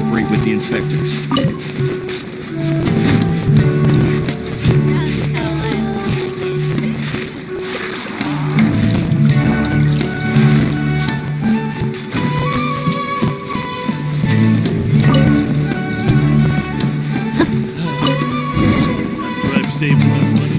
cooperate with the inspectors. After I've saved enough money.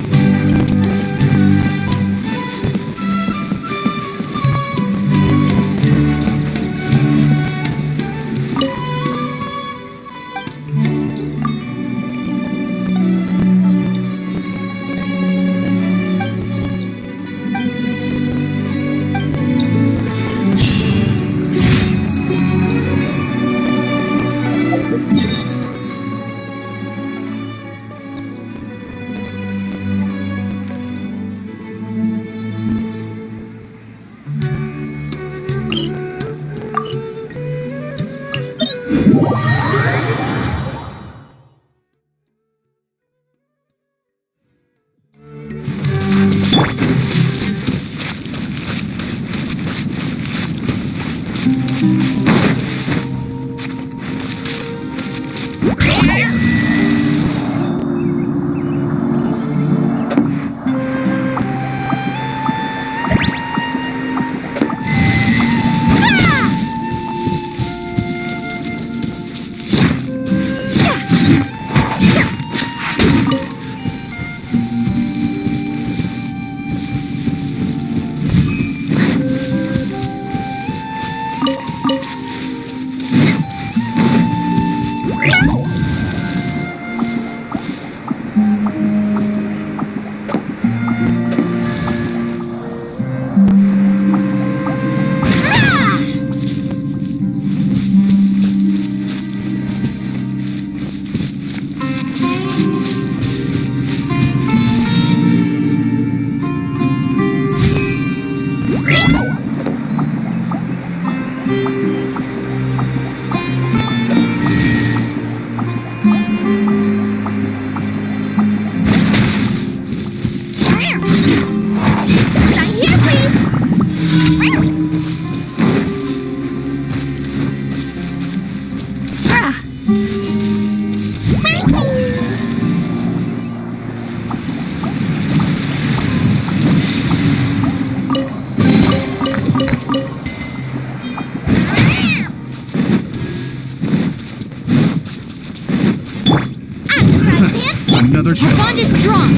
Another Your bond is strong.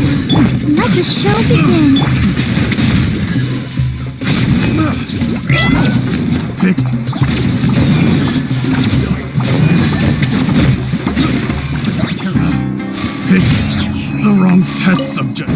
Let the show begin. picked. Picked the wrong test subject.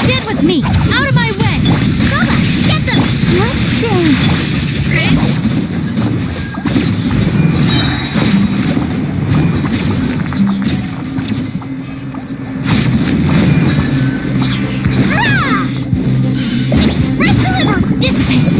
Stand with me! Out of my way! Come on, get them! Let's dance! Express deliver! Dissipate!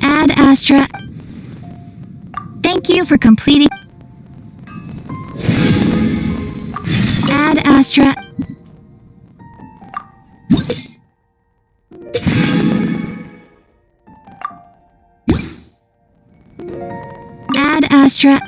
Ad Astra. Thank you for completing. Ad Astra. Ad Astra.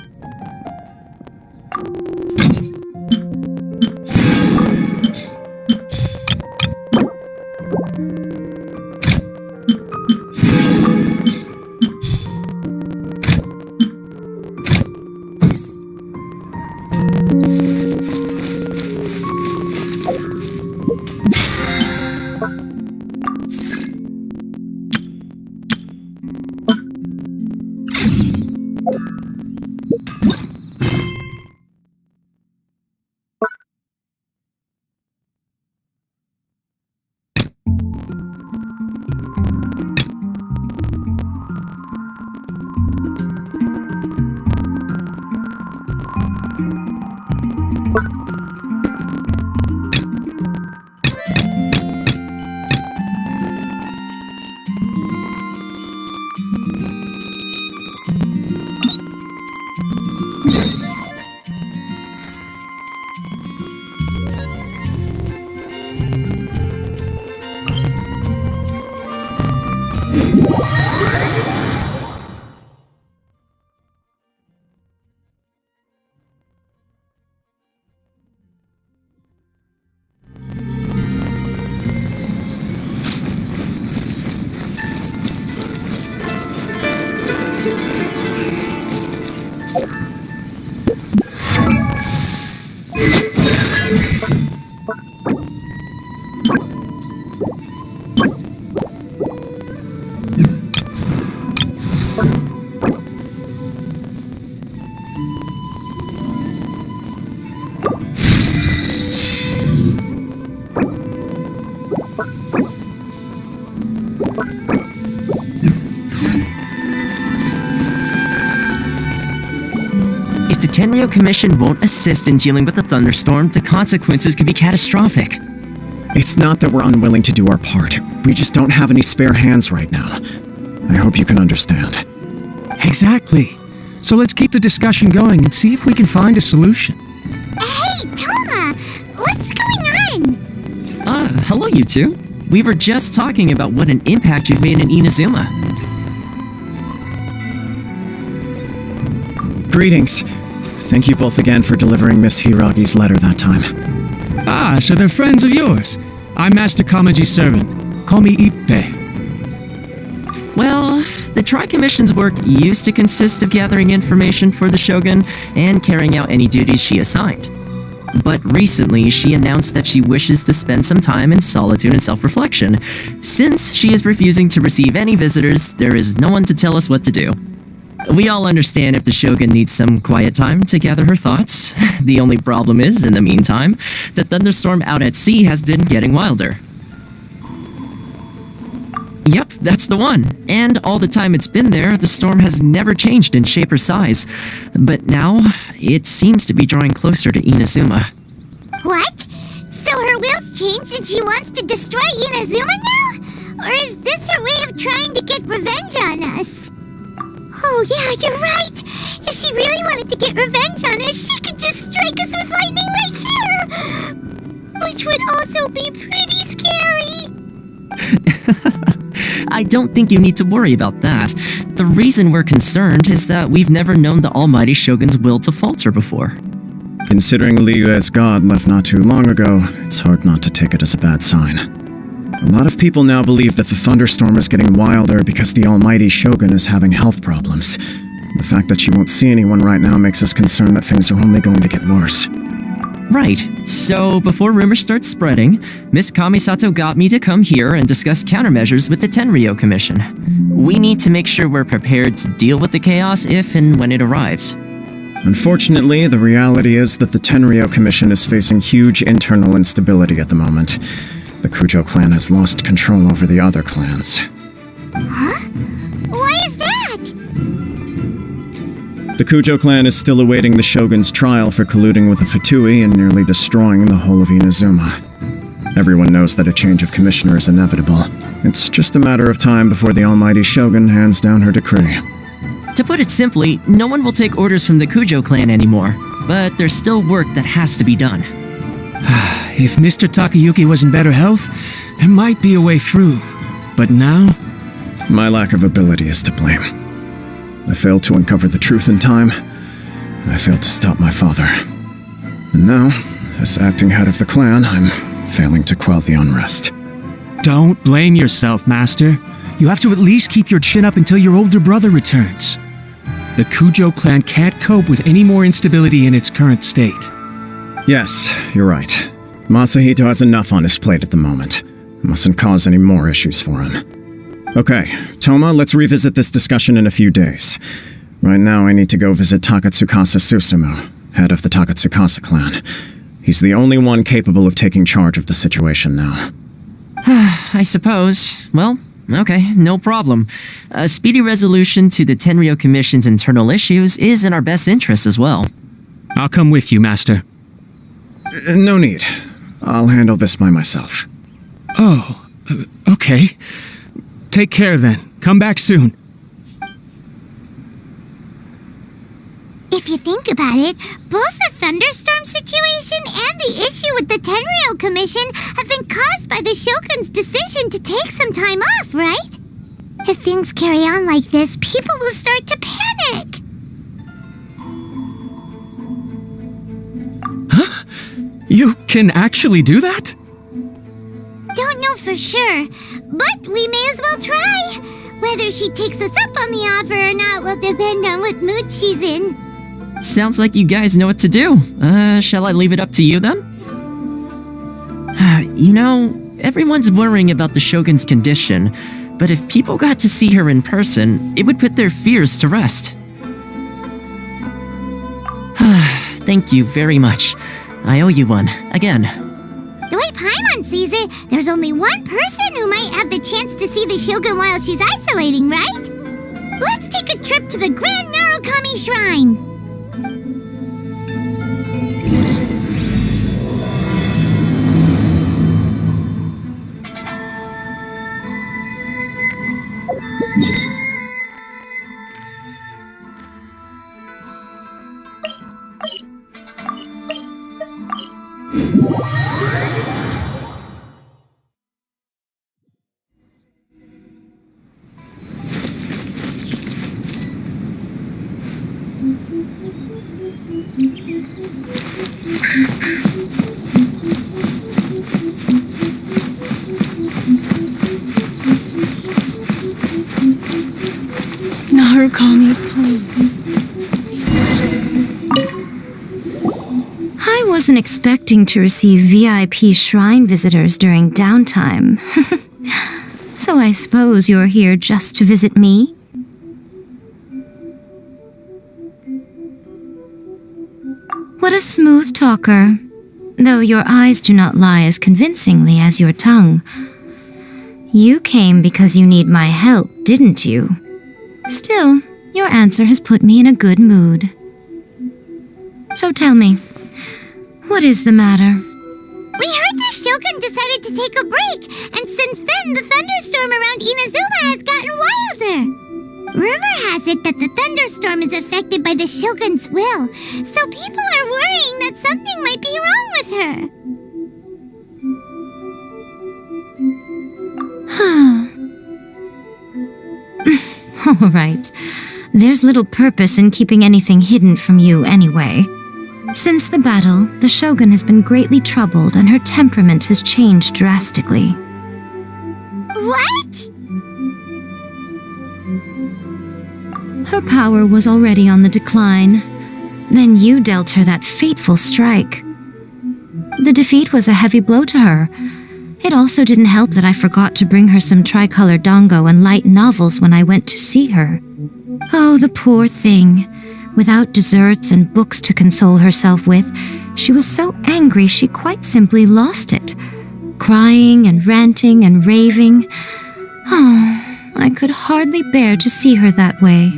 If the Tenryo Commission won't assist in dealing with the thunderstorm, the consequences could be catastrophic. It's not that we're unwilling to do our part. We just don't have any spare hands right now. I hope you can understand. Exactly. So let's keep the discussion going and see if we can find a solution. Hey, Toma! What's going on? Hello you two. We were just talking about what an impact you've made in Inazuma. Greetings. Thank you both again for delivering Miss Hiragi's letter that time. Ah, so they're friends of yours. I'm Master Kamaji's servant. Call me Ippe. Well, the Tri-Commission's work used to consist of gathering information for the Shogun and carrying out any duties she assigned. But recently, she announced that she wishes to spend some time in solitude and self-reflection. Since she is refusing to receive any visitors, there is no one to tell us what to do. We all understand if the Shogun needs some quiet time to gather her thoughts. The only problem is, in the meantime, the thunderstorm out at sea has been getting wilder. Yep, that's the one. And all the time it's been there, the storm has never changed in shape or size. But now, it seems to be drawing closer to Inazuma. What? So her will's changed and she wants to destroy Inazuma now? Or is this her way of trying to get revenge on us? Oh yeah, you're right! If she really wanted to get revenge on us, she could just strike us with lightning right here! Which would also be pretty scary! I don't think you need to worry about that. The reason we're concerned is that we've never known the Almighty Shogun's will to falter before. Considering Liyue's god left not too long ago, it's hard not to take it as a bad sign. A lot of people now believe that the thunderstorm is getting wilder because the Almighty Shogun is having health problems. The fact that she won't see anyone right now makes us concerned that things are only going to get worse. Right. So, before rumors start spreading, Miss Kamisato got me to come here and discuss countermeasures with the Tenryou Commission. We need to make sure we're prepared to deal with the chaos if and when it arrives. Unfortunately, the reality is that the Tenryou Commission is facing huge internal instability at the moment. The Kujo clan has lost control over the other clans. Huh? Why is that? The Kujo clan is still awaiting the Shogun's trial for colluding with the Fatui and nearly destroying the whole of Inazuma. Everyone knows that a change of commissioner is inevitable. It's just a matter of time before the Almighty Shogun hands down her decree. To put it simply, no one will take orders from the Kujo clan anymore, but there's still work that has to be done. If Mr. Takayuki was in better health, there might be a way through. But now? My lack of ability is to blame. I failed to uncover the truth in time. I failed to stop my father. And now, as acting head of the clan, I'm failing to quell the unrest. Don't blame yourself, Master. You have to at least keep your chin up until your older brother returns. The Kujo clan can't cope with any more instability in its current state. Yes, you're right. Masahito has enough on his plate at the moment. Mustn't cause any more issues for him. Okay, Toma, let's revisit this discussion in a few days. Right now I need to go visit Takatsukasa Susumu, head of the Takatsukasa clan. He's the only one capable of taking charge of the situation now. I suppose. Well, okay, no problem. A speedy resolution to the Tenryou Commission's internal issues is in our best interest as well. I'll come with you, Master. No need. I'll handle this by myself. Oh, okay. Take care then. Come back soon. If you think about it, both the thunderstorm situation and the issue with the Tenryou Commission have been caused by the Shogun's decision to take some time off, right? If things carry on like this, people will start to panic. Huh? You can actually do that? Don't know for sure, but we may as well try. Whether she takes us up on the offer or not will depend on what mood she's in. Sounds like you guys know what to do. Shall I leave it up to you then? You know, everyone's worrying about the Shogun's condition, but if people got to see her in person, it would put their fears to rest. Thank you very much. I owe you one, again. The way Paimon sees it, there's only one person who might have the chance to see the Shogun while she's isolating, right? Let's take a trip to the Grand Narukami Shrine. Narukami, please. I wasn't expecting to receive VIP shrine visitors during downtime. So I suppose you're here just to visit me? What a smooth talker. Though your eyes do not lie as convincingly as your tongue. You came because you need my help, didn't you? Still, your answer has put me in a good mood. So tell me, what is the matter? We heard the Shogun decided to take a break, and since then the thunderstorm around Inazuma has gotten wilder. Rumor has it that the thunderstorm is affected by the Shogun's will, so people are worrying that something might be wrong with her. All right. There's little purpose in keeping anything hidden from you anyway. Since the battle, the Shogun has been greatly troubled and her temperament has changed drastically. What? Her power was already on the decline. Then you dealt her that fateful strike. The defeat was a heavy blow to her. It also didn't help that I forgot to bring her some tricolored dango and light novels when I went to see her. Oh, the poor thing. Without desserts and books to console herself with, she was so angry she quite simply lost it. Crying and ranting and raving. Oh, I could hardly bear to see her that way.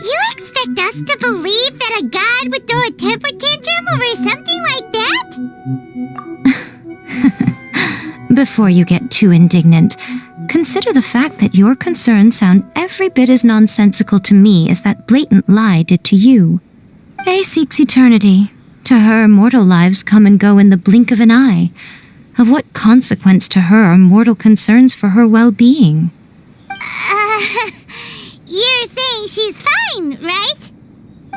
You expect us to believe that a god would throw a temper tantrum over something like that? Before you get too indignant, consider the fact that your concerns sound every bit as nonsensical to me as that blatant lie did to you. A seeks eternity. To her, mortal lives come and go in the blink of an eye. Of what consequence to her are mortal concerns for her well-being? You're saying she's fine, right?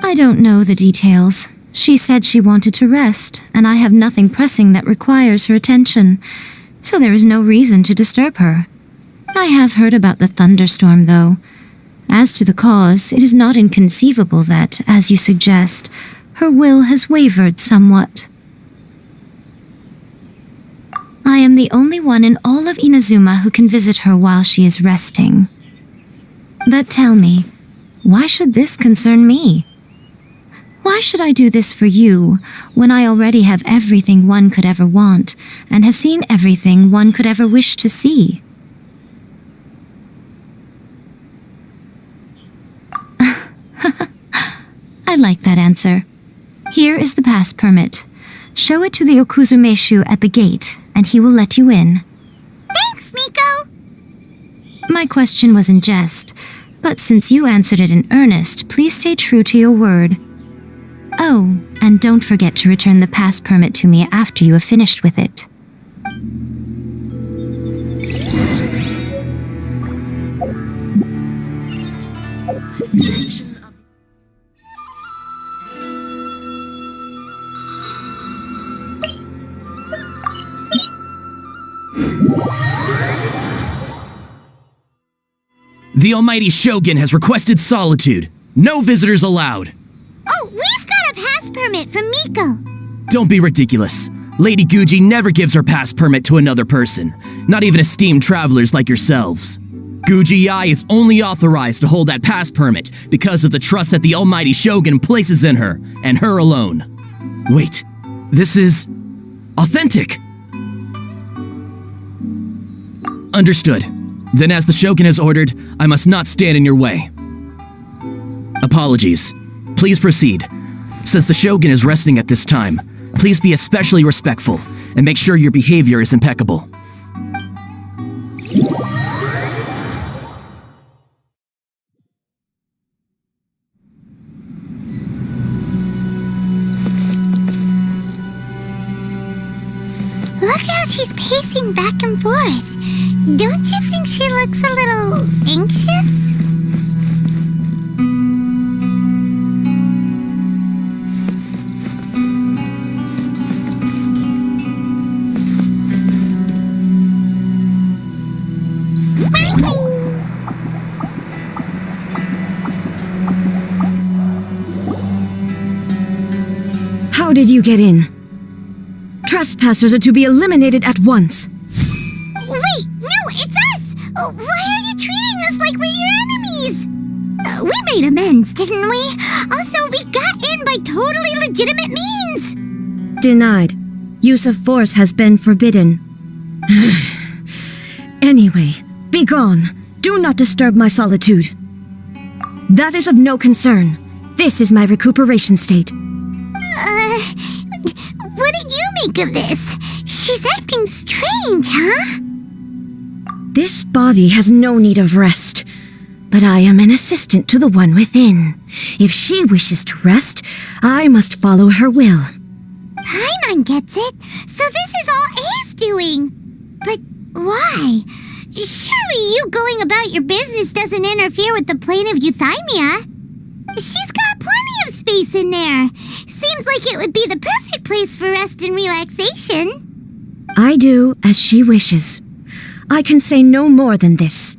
I don't know the details. She said she wanted to rest, and I have nothing pressing that requires her attention, so there is no reason to disturb her. I have heard about the thunderstorm, though. As to the cause, it is not inconceivable that, as you suggest, her will has wavered somewhat. I am the only one in all of Inazuma who can visit her while she is resting. But tell me, why should this concern me? Why should I do this for you, when I already have everything one could ever want, and have seen everything one could ever wish to see? I like that answer. Here is the pass permit. Show it to the Okuzumeshu at the gate, and he will let you in. Thanks, Miko! My question was in jest, but since you answered it in earnest, please stay true to your word. Oh, and don't forget to return the pass permit to me after you have finished with it. The Almighty Shogun has requested solitude. No visitors allowed. Oh, we've got a pass permit from Miko. Don't be ridiculous. Lady Guji never gives her pass permit to another person, not even esteemed travelers like yourselves. Guji-ai is only authorized to hold that pass permit because of the trust that the Almighty Shogun places in her, and her alone. Wait, this is authentic. Understood. Then as the Shogun has ordered, I must not stand in your way. Apologies. Please proceed. Since the Shogun is resting at this time, please be especially respectful and make sure your behavior is impeccable. Look how she's pacing back and forth. Don't you think she looks a little anxious? How did you get in? Trespassers are to be eliminated at once. Wait, no, it's us! Why are you treating us like we're your enemies? We made amends, didn't we? Also, we got in by totally legitimate means! Denied. Use of force has been forbidden. Anyway, be gone. Do not disturb my solitude. That is of no concern. This is my recuperation state. What do you make of this? She's acting strange, huh? This body has no need of rest, but I am an assistant to the one within. If she wishes to rest, I must follow her will. Paimon gets it, so this is all A's doing. But why? Surely you going about your business doesn't interfere with the plane of Euthymia. She's got plenty of space in there. Seems like it would be the perfect place for rest and relaxation. I do as she wishes. I can say no more than this.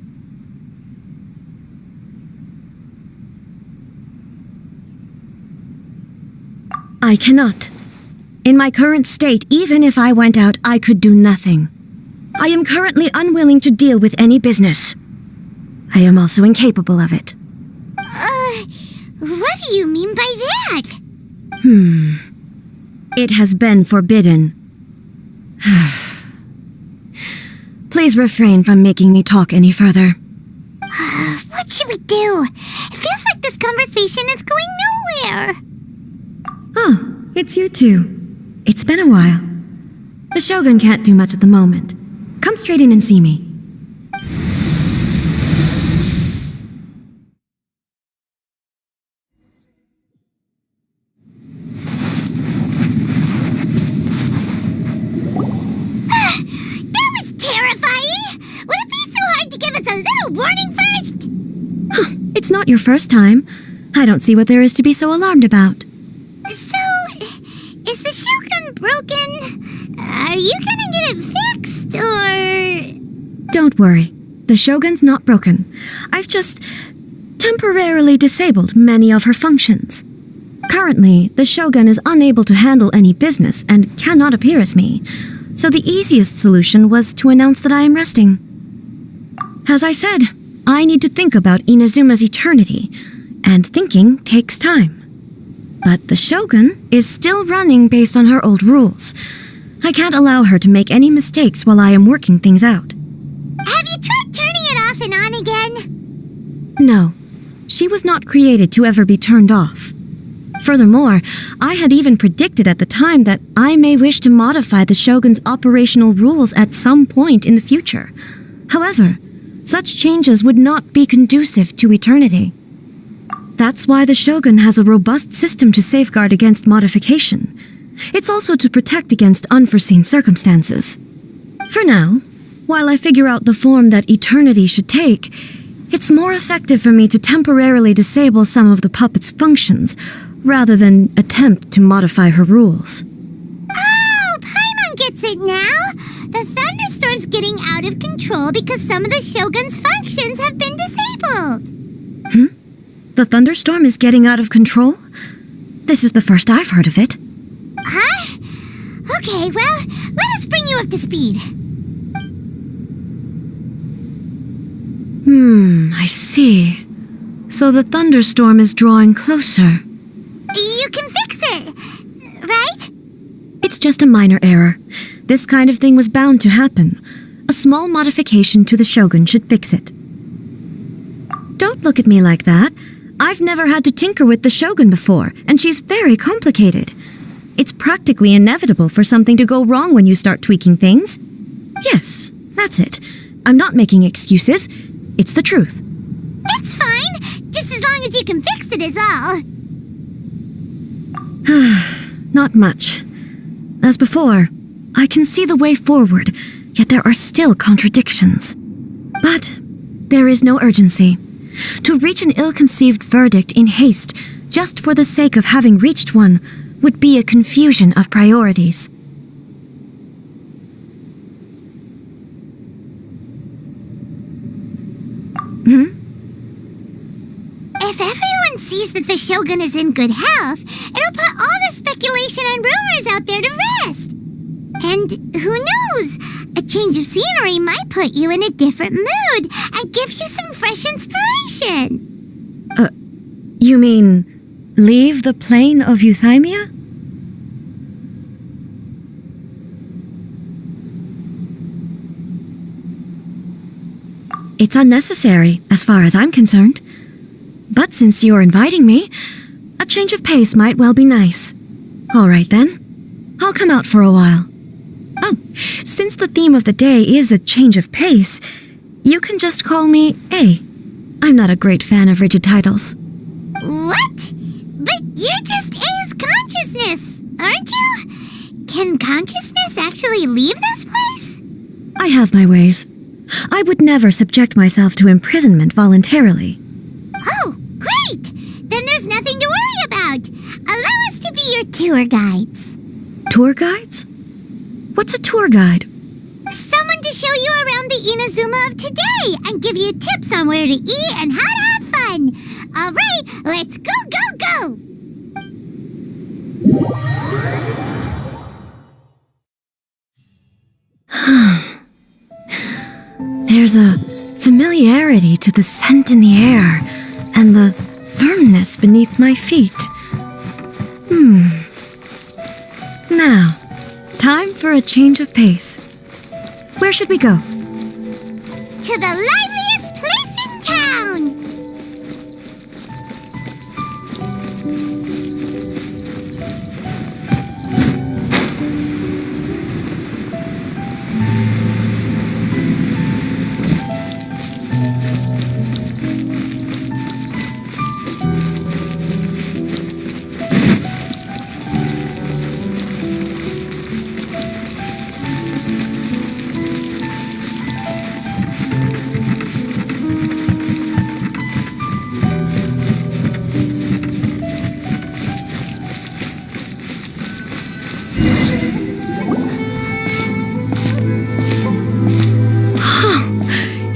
I cannot. In my current state, even if I went out, I could do nothing. I am currently unwilling to deal with any business. I am also incapable of it. What do you mean by that? It has been forbidden. Please refrain from making me talk any further. What should we do? It feels like this conversation is going nowhere. Oh, it's you two. It's been a while. The Shogun can't do much at the moment. Come straight in and see me. That was terrifying! Would it be so hard to give us a little warning first? It's not your first time. I don't see what there is to be so alarmed about. So, is the Shogun broken? Are you gonna get it fixed, or...? Don't worry. The Shogun's not broken. I've just temporarily disabled many of her functions. Currently, the Shogun is unable to handle any business and cannot appear as me, so the easiest solution was to announce that I am resting. As I said, I need to think about Inazuma's eternity, and thinking takes time. But the Shogun is still running based on her old rules. I can't allow her to make any mistakes while I am working things out. Have you tried turning it off and on again? No, she was not created to ever be turned off. Furthermore, I had even predicted at the time that I may wish to modify the Shogun's operational rules at some point in the future. However, such changes would not be conducive to eternity. That's why the Shogun has a robust system to safeguard against modification. It's also to protect against unforeseen circumstances. For now, while I figure out the form that eternity should take, it's more effective for me to temporarily disable some of the puppet's functions, rather than attempt to modify her rules. Oh, Paimon gets it now! The thunderstorm's getting out of control because some of the Shogun's functions have been disabled. The thunderstorm is getting out of control? This is the first I've heard of it. Huh? Okay, well, let us bring you up to speed. I see. So the thunderstorm is drawing closer. You can fix it, right? It's just a minor error. This kind of thing was bound to happen. A small modification to the Shogun should fix it. Don't look at me like that. I've never had to tinker with the Shogun before, and she's very complicated. It's practically inevitable for something to go wrong when you start tweaking things. Yes, that's it. I'm not making excuses. It's the truth. It's fine, just as long as you can fix it is all. Not much. As before, I can see the way forward, yet there are still contradictions. But there is no urgency. To reach an ill-conceived verdict in haste, just for the sake of having reached one, would be a confusion of priorities. If everyone sees that the Shogun is in good health, it'll put all the speculation and rumors out there to rest. And who knows? A change of scenery might put you in a different mood and give you some fresh inspiration. You mean, leave the plane of Euthymia? It's unnecessary, as far as I'm concerned. But since you're inviting me, a change of pace might well be nice. All right then, I'll come out for a while. Oh, since the theme of the day is a change of pace, you can just call me A. I'm not a great fan of rigid titles. What? But you're just A's consciousness, aren't you? Can consciousness actually leave this place? I have my ways. I would never subject myself to imprisonment voluntarily. Oh, great! Then there's nothing to worry about. Allow us to be your tour guides. Tour guides? What's a tour guide? Someone to show you around the Inazuma of today and give you tips on where to eat and how to have fun. All right, let's go, go, go! There's a familiarity to the scent in the air and the firmness beneath my feet. Now, time for a change of pace. Where should we go? To the liveliest place in town!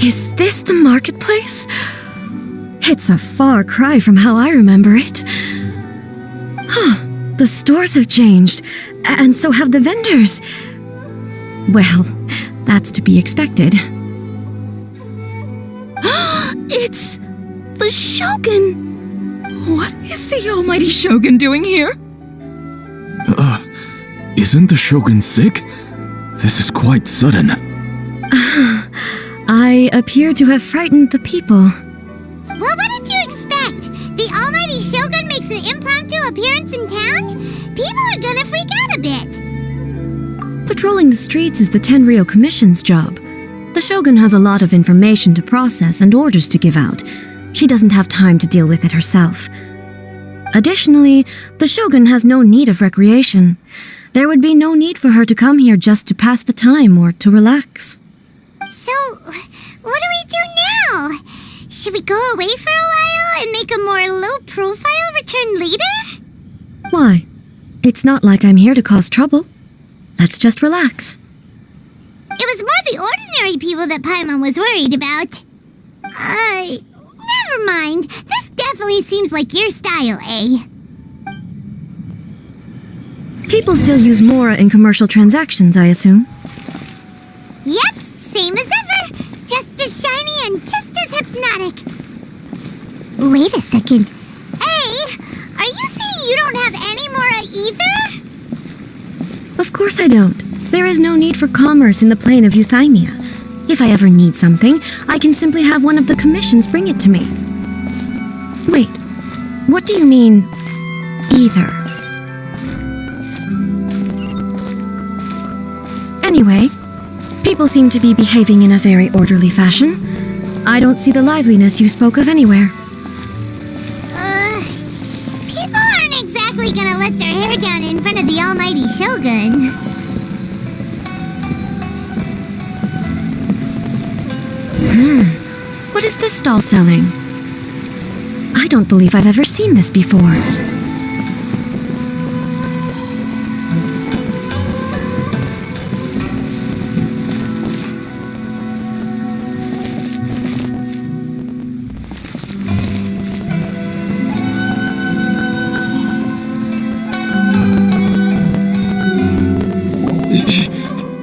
Is this the marketplace? It's a far cry from how I remember it. The stores have changed, and so have the vendors. Well, that's to be expected. It's the Shogun! What is the almighty Shogun doing here? Isn't the Shogun sick? This is quite sudden. I appear to have frightened the people. Well, what did you expect? The almighty Shogun makes an impromptu appearance in town? People are gonna freak out a bit. Patrolling the streets is the Tenryou Commission's job. The Shogun has a lot of information to process and orders to give out. She doesn't have time to deal with it herself. Additionally, the Shogun has no need of recreation. There would be no need for her to come here just to pass the time or to relax. So, what do we do now? Should we go away for a while and make a more low-profile return later? Why? It's not like I'm here to cause trouble. Let's just relax. It was more the ordinary people that Paimon was worried about. Never mind. This definitely seems like your style, eh? People still use Mora in commercial transactions, I assume. Yep, same as ever. Just as shiny and just as hypnotic. Wait a second. Hey, are you saying you don't have any Mora either? Of course I don't. There is no need for commerce in the plane of Euthymia. If I ever need something, I can simply have one of the commissions bring it to me. Wait, what do you mean, either? Anyway, people seem to be behaving in a very orderly fashion. I don't see the liveliness you spoke of anywhere. People aren't exactly gonna let their hair down in front of the almighty Shogun. What is this stall selling? I don't believe I've ever seen this before.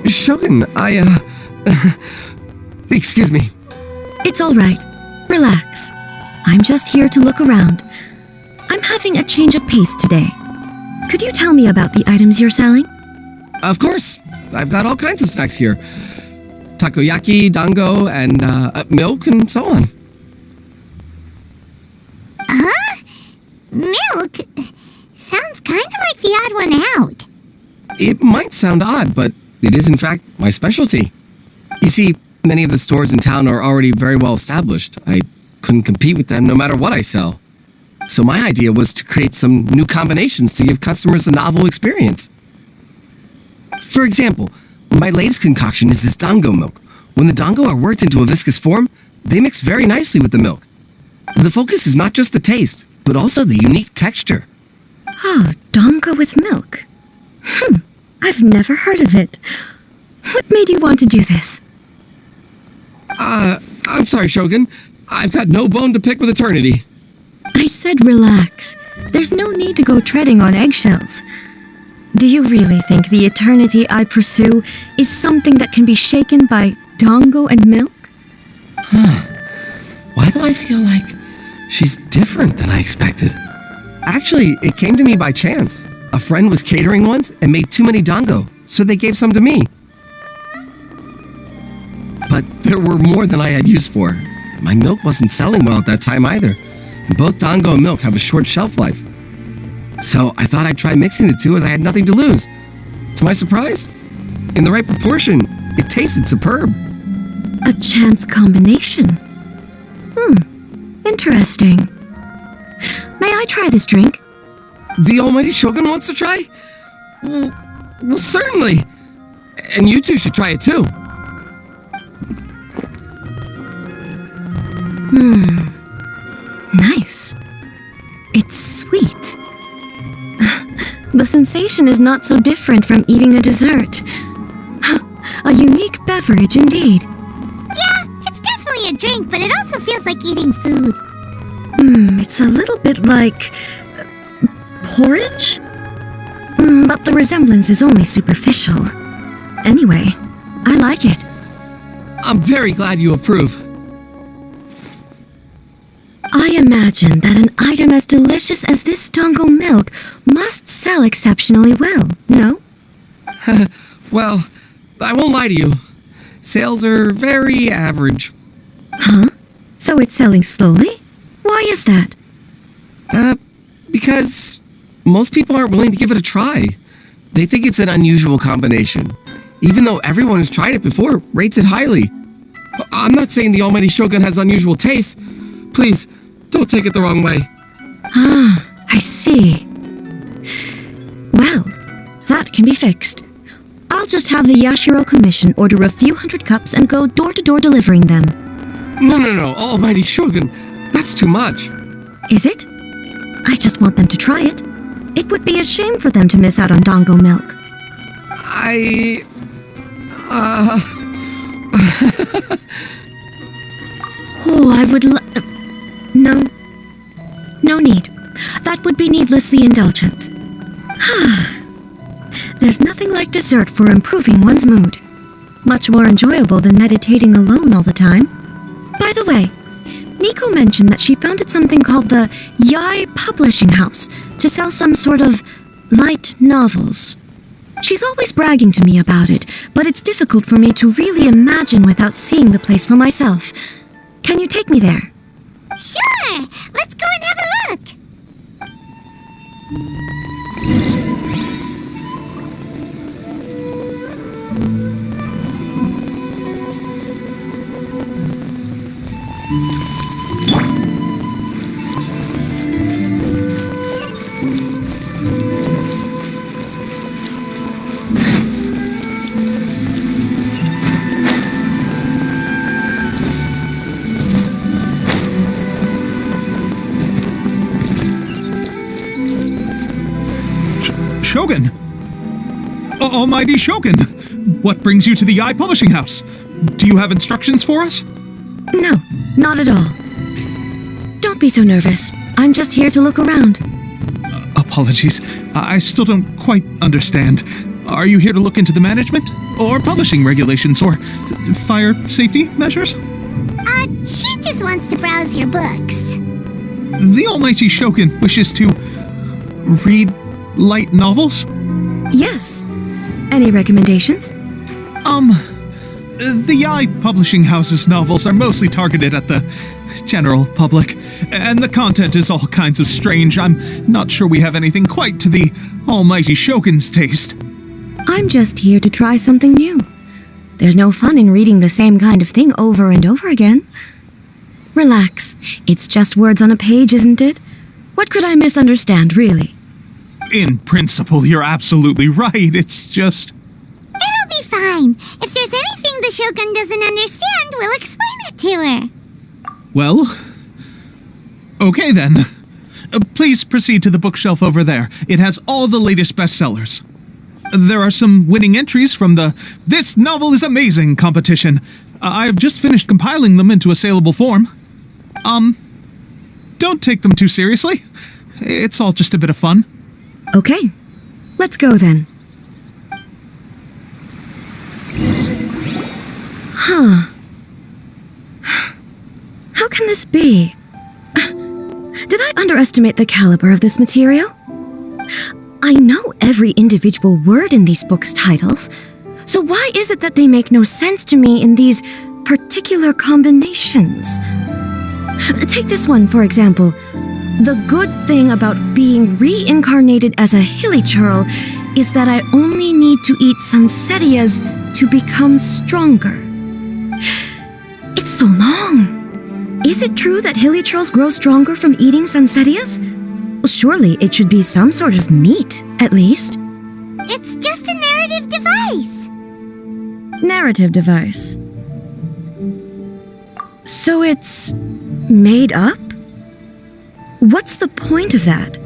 Shogun, excuse me. It's all right. Relax. I'm just here to look around. I'm having a change of pace today. Could you tell me about the items you're selling? Of course. I've got all kinds of snacks here. Takoyaki, dango, and milk, and so on. Huh? Milk? Sounds kind of like the odd one out. It might sound odd, but it is in fact my specialty. You see, many of the stores in town are already very well established. I couldn't compete with them no matter what I sell. So my idea was to create some new combinations to give customers a novel experience. For example, my latest concoction is this dango milk, When the dango are worked into a viscous form, they mix very nicely with the milk. The focus is not just the taste, but also the unique texture. Oh, dango with milk. I've never heard of it. What made you want to do this? I'm sorry, Shogun. I've got no bone to pick with eternity. I said relax. There's no need to go treading on eggshells. Do you really think the eternity I pursue is something that can be shaken by dango and milk? Why do I feel like she's different than I expected? Actually, it came to me by chance. A friend was catering once and made too many dango, so they gave some to me. But there were more than I had use for. My milk wasn't selling well at that time either, and both dango and milk have a short shelf life. So I thought I'd try mixing the two as I had nothing to lose. To my surprise, in the right proportion, it tasted superb. A chance combination. Interesting. May I try this drink? The almighty Shogun wants to try? Well, certainly. And you two should try it too. Nice. It's sweet. The sensation is not so different from eating a dessert. A unique beverage indeed. Yeah, it's definitely a drink, but it also feels like eating food. It's a little bit like porridge? But the resemblance is only superficial. Anyway, I like it. I'm very glad you approve. I imagine that an item as delicious as this dango milk must sell exceptionally well, no? Well, I won't lie to you. Sales are very average. Huh? So it's selling slowly? Why is that? Because most people aren't willing to give it a try. They think it's an unusual combination, even though everyone who's tried it before rates it highly. I'm not saying the almighty Shogun has unusual tastes. Please, don't take it the wrong way. I see. Well, that can be fixed. I'll just have the Yashiro Commission order a few hundred cups and go door-to-door delivering them. No, almighty Shogun. That's too much. Is it? I just want them to try it. It would be a shame for them to miss out on dango milk. I would No need. That would be needlessly indulgent. There's nothing like dessert for improving one's mood. Much more enjoyable than meditating alone all the time. By the way, Nico mentioned that she founded something called the Yai Publishing House to sell some sort of light novels. She's always bragging to me about it, but it's difficult for me to really imagine without seeing the place for myself. Can you take me there? Sure! Let's go and have a look! Shogun! Almighty Shogun! What brings you to the Yai Publishing House? Do you have instructions for us? No, not at all. Don't be so nervous. I'm just here to look around. Apologies. I still don't quite understand. Are you here to look into the management? Or publishing regulations? Or fire safety measures? She just wants to browse your books. The Almighty Shogun wishes to read light novels? Yes. Any recommendations? The Yai Publishing House's novels are mostly targeted at the general public, and the content is all kinds of strange. I'm not sure we have anything quite to the Almighty Shogun's taste. I'm just here to try something new. There's no fun in reading the same kind of thing over and over again. Relax. It's just words on a page, isn't it? What could I misunderstand, really? In principle, you're absolutely right. It's just... It'll be fine. If there's anything the Shogun doesn't understand, we'll explain it to her. Well, okay then. Please proceed to the bookshelf over there. It has all the latest bestsellers. There are some winning entries from the This Novel is Amazing competition. I've just finished compiling them into a saleable form. Don't take them too seriously. It's all just a bit of fun. Okay, let's go then. Huh. How can this be? Did I underestimate the caliber of this material? I know every individual word in these books' titles, so why is it that they make no sense to me in these particular combinations? Take this one, for example. The good thing about being reincarnated as a hilly churl is that I only need to eat sunsettias to become stronger. It's so long. Is it true that hilly churls grow stronger from eating sunsettias? Well, surely it should be some sort of meat, at least. It's just a narrative device. Narrative device. So it's made up? What's the point of that?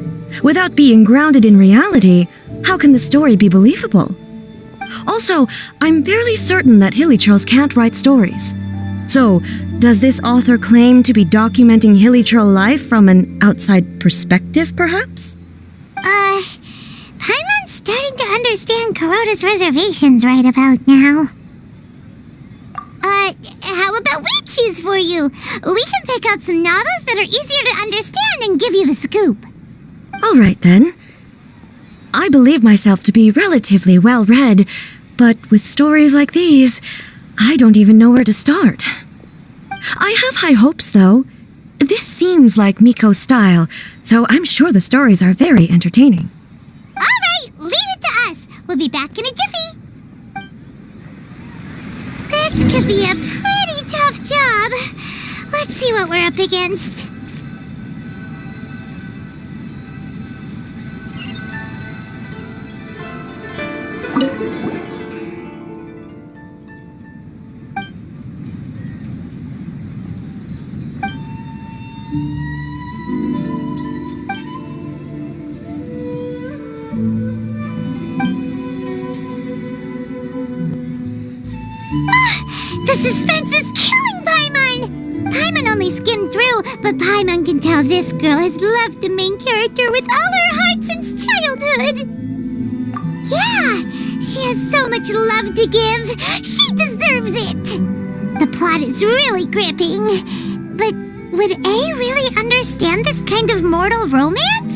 Without being grounded in reality, how can the story be believable? Also, I'm fairly certain that hilly churls can't write stories. So, does this author claim to be documenting hilly churl life from an outside perspective, perhaps? Paimon's starting to understand Kuroda's reservations right about now. How about we choose for you? We can pick out some novels that are easier to understand and give you the scoop. All right, then. I believe myself to be relatively well-read, but with stories like these, I don't even know where to start. I have high hopes, though. This seems like Miko's style, so I'm sure the stories are very entertaining. All right, leave it to us. We'll be back in a jiffy. This could be a pretty tough job. Let's see what we're up against. The suspense is killing Paimon! Paimon only skimmed through, but Paimon can tell this girl has loved the main character with all her heart since childhood. Yeah, she has so much love to give. She deserves it. The plot is really gripping. But would A really understand this kind of mortal romance?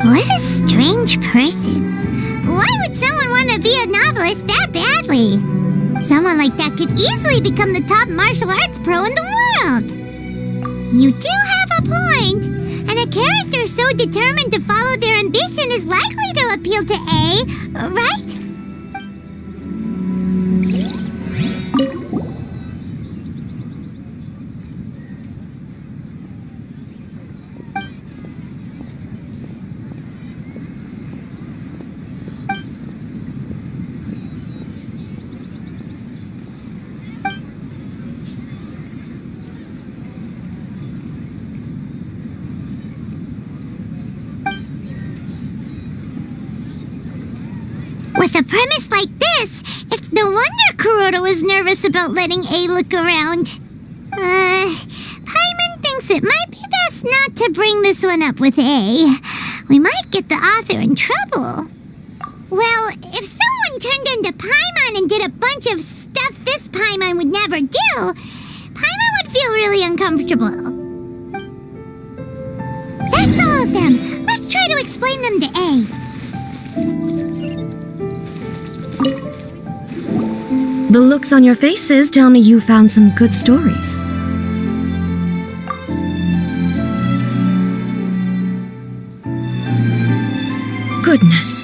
What a strange person. Why would someone want to be a novelist that badly? Someone like that could easily become the top martial arts pro in the world. You do have a point. And a character so determined to follow their ambition is likely to appeal to A, right? With a premise like this, it's no wonder Kuroda was nervous about letting A look around. Paimon thinks it might be best not to bring this one up with A. We might get the author in trouble. Well, if someone turned into Paimon and did a bunch of stuff this Paimon would never do, Paimon would feel really uncomfortable. That's all of them. Let's try to explain them to A. The The looks on your faces tell me you found some good stories. Goodness.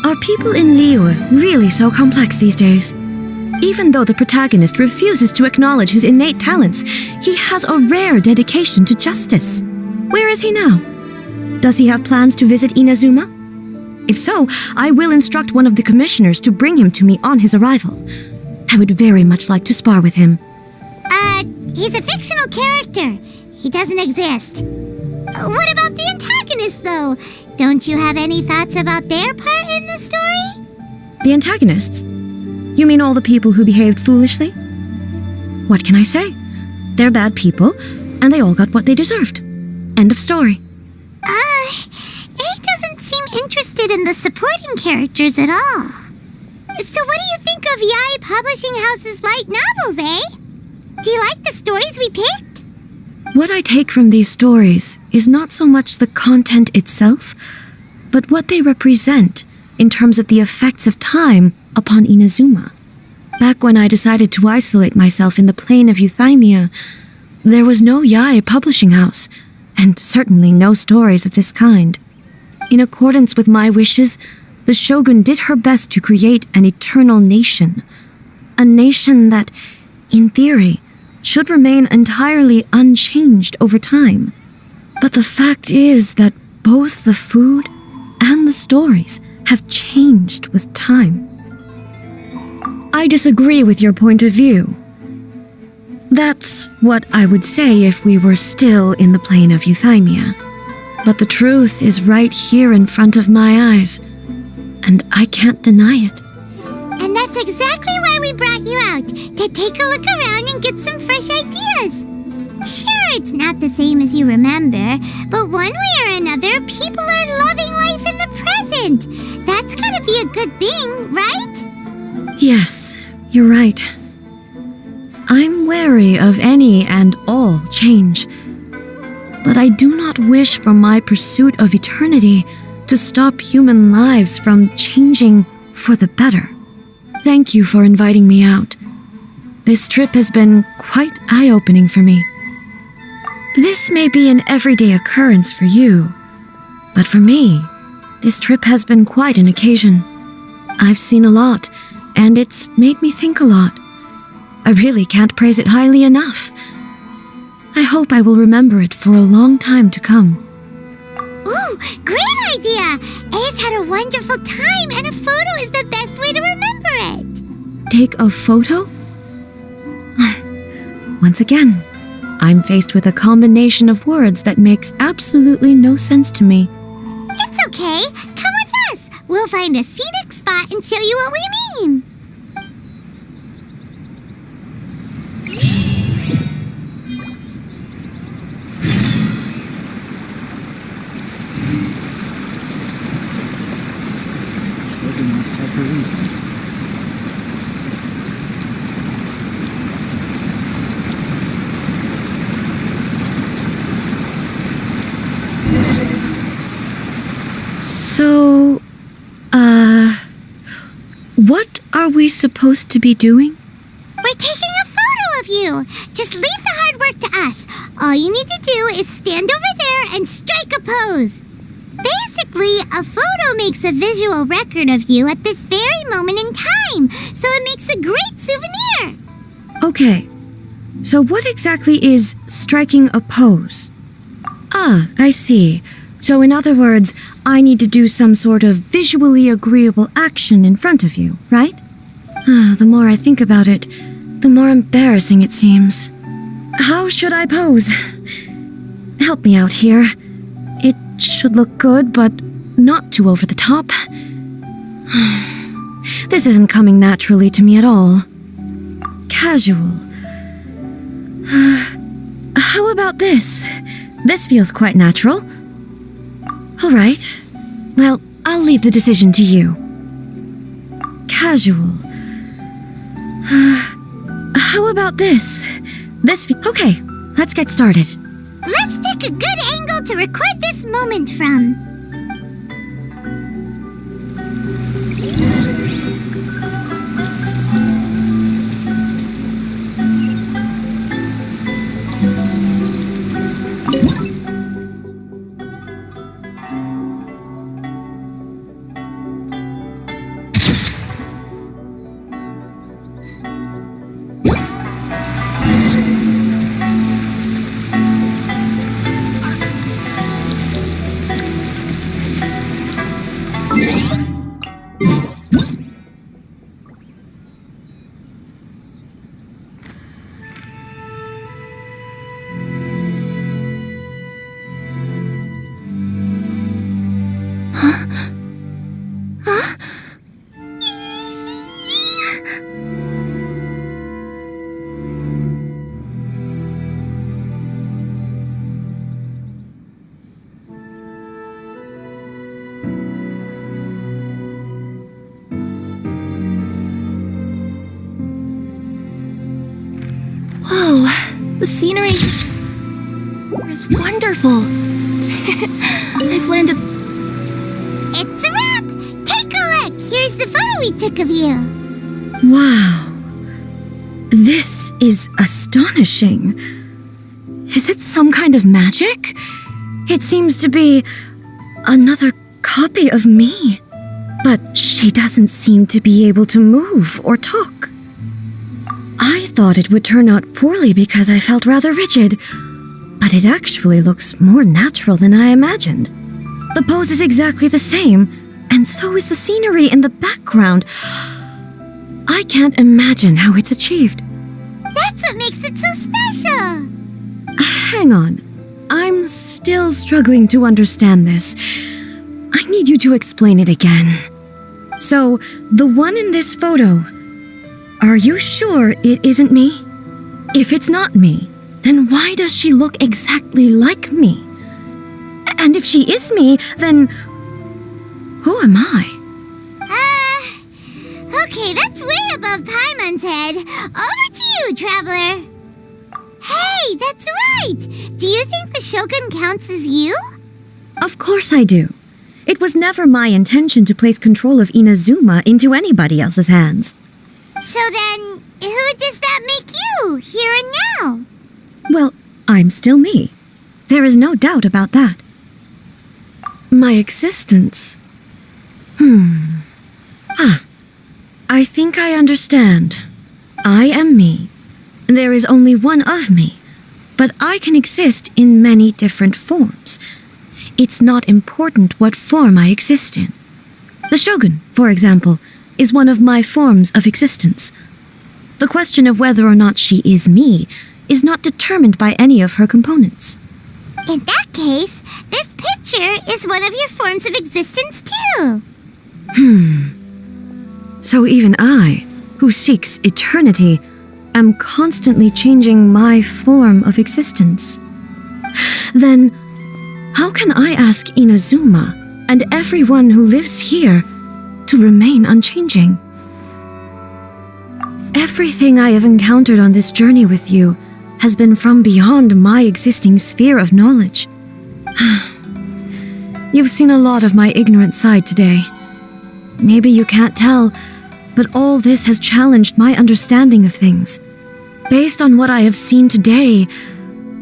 Are people in Liyue really so complex these days? Even though the protagonist refuses to acknowledge his innate talents, he has a rare dedication to justice. Where is he now? Does he have plans to visit Inazuma? If so, I will instruct one of the commissioners to bring him to me on his arrival. I would very much like to spar with him. He's a fictional character. He doesn't exist. What about the antagonist, though? Don't you have any thoughts about their part in the story? The antagonists? You mean all the people who behaved foolishly? What can I say? They're bad people, and they all got what they deserved. End of story. He doesn't seem interested in the supporting characters at all. So what do you think of Yae Publishing House's light novels, eh? Do you like the stories we picked? What I take from these stories is not so much the content itself, but what they represent in terms of the effects of time upon Inazuma. Back when I decided to isolate myself in the plain of Euthymia, there was no Yae Publishing House, and certainly no stories of this kind. In accordance with my wishes, the Shogun did her best to create an eternal nation. A nation that, in theory, should remain entirely unchanged over time. But the fact is that both the food and the stories have changed with time. I disagree with your point of view. That's what I would say if we were still in the plain of Euthymia. But the truth is right here in front of my eyes, and I can't deny it. And that's exactly why we brought you out, to take a look around and get some fresh ideas. Sure, it's not the same as you remember, but one way or another, people are loving life in the present. That's gotta be a good thing, right? Yes, you're right. I'm wary of any and all change, but I do not wish for my pursuit of eternity to stop human lives from changing for the better. Thank you for inviting me out. This trip has been quite eye-opening for me. This may be an everyday occurrence for you, but for me, this trip has been quite an occasion. I've seen a lot, and it's made me think a lot. I really can't praise it highly enough. I hope I will remember it for a long time to come. Ooh, great idea! Ace had a wonderful time, and a photo is the best way to remember it. Take a photo? Once again, I'm faced with a combination of words that makes absolutely no sense to me. It's okay. Come with us. We'll find a scenic spot and show you what we mean. Shogun must have her reasons. So, what are we supposed to be doing? We're taking a photo of you. Just leave the hard work to us. All you need to do is stand over there and strike a pose. Basically, a photo makes a visual record of you at this very moment in time, so it makes a great souvenir. Okay, so what exactly is striking a pose? Ah, I see. So in other words, I need to do some sort of visually agreeable action in front of you, right? The more I think about it, the more embarrassing it seems. How should I pose? Help me out here. It should look good, but not too over the top. This isn't coming naturally to me at all. Casual. How about this? This feels quite natural. All right. Well, I'll leave the decision to you. Casual. How about this? Okay, let's get started. Let's pick a good angle to record this moment from. Whoa, the scenery is wonderful. I've landed. It's a wrap! Take a look! Here's the photo we took of you. Wow. This is astonishing. Is it some kind of magic? It seems to be another copy of me. But she doesn't seem to be able to move or talk. I thought it would turn out poorly because I felt rather rigid, but it actually looks more natural than I imagined. The pose is exactly the same, and so is the scenery in the background. I can't imagine how it's achieved. That's what makes it so special! Hang on. I'm still struggling to understand this. I need you to explain it again. So, the one in this photo, are you sure it isn't me? If it's not me, then why does she look exactly like me? And if she is me, then who am I? Okay, that's way above Paimon's head. Over to you, Traveler. Hey, that's right! Do you think the Shogun counts as you? Of course I do. It was never my intention to place control of Inazuma into anybody else's hands. So then, who does that make you, here and now? Well, I'm still me. There is no doubt about that. My existence. I think I understand. I am me. There is only one of me, but I can exist in many different forms. It's not important what form I exist in. The Shogun, for example, is one of my forms of existence. The question of whether or not she is me is not determined by any of her components. In that case, this picture is one of your forms of existence too. So even I, who seeks eternity, am constantly changing my form of existence. Then, how can I ask Inazuma and everyone who lives here to remain unchanging? Everything I have encountered on this journey with you has been from beyond my existing sphere of knowledge. You've seen a lot of my ignorant side today. Maybe you can't tell, but all this has challenged my understanding of things. Based on what I have seen today,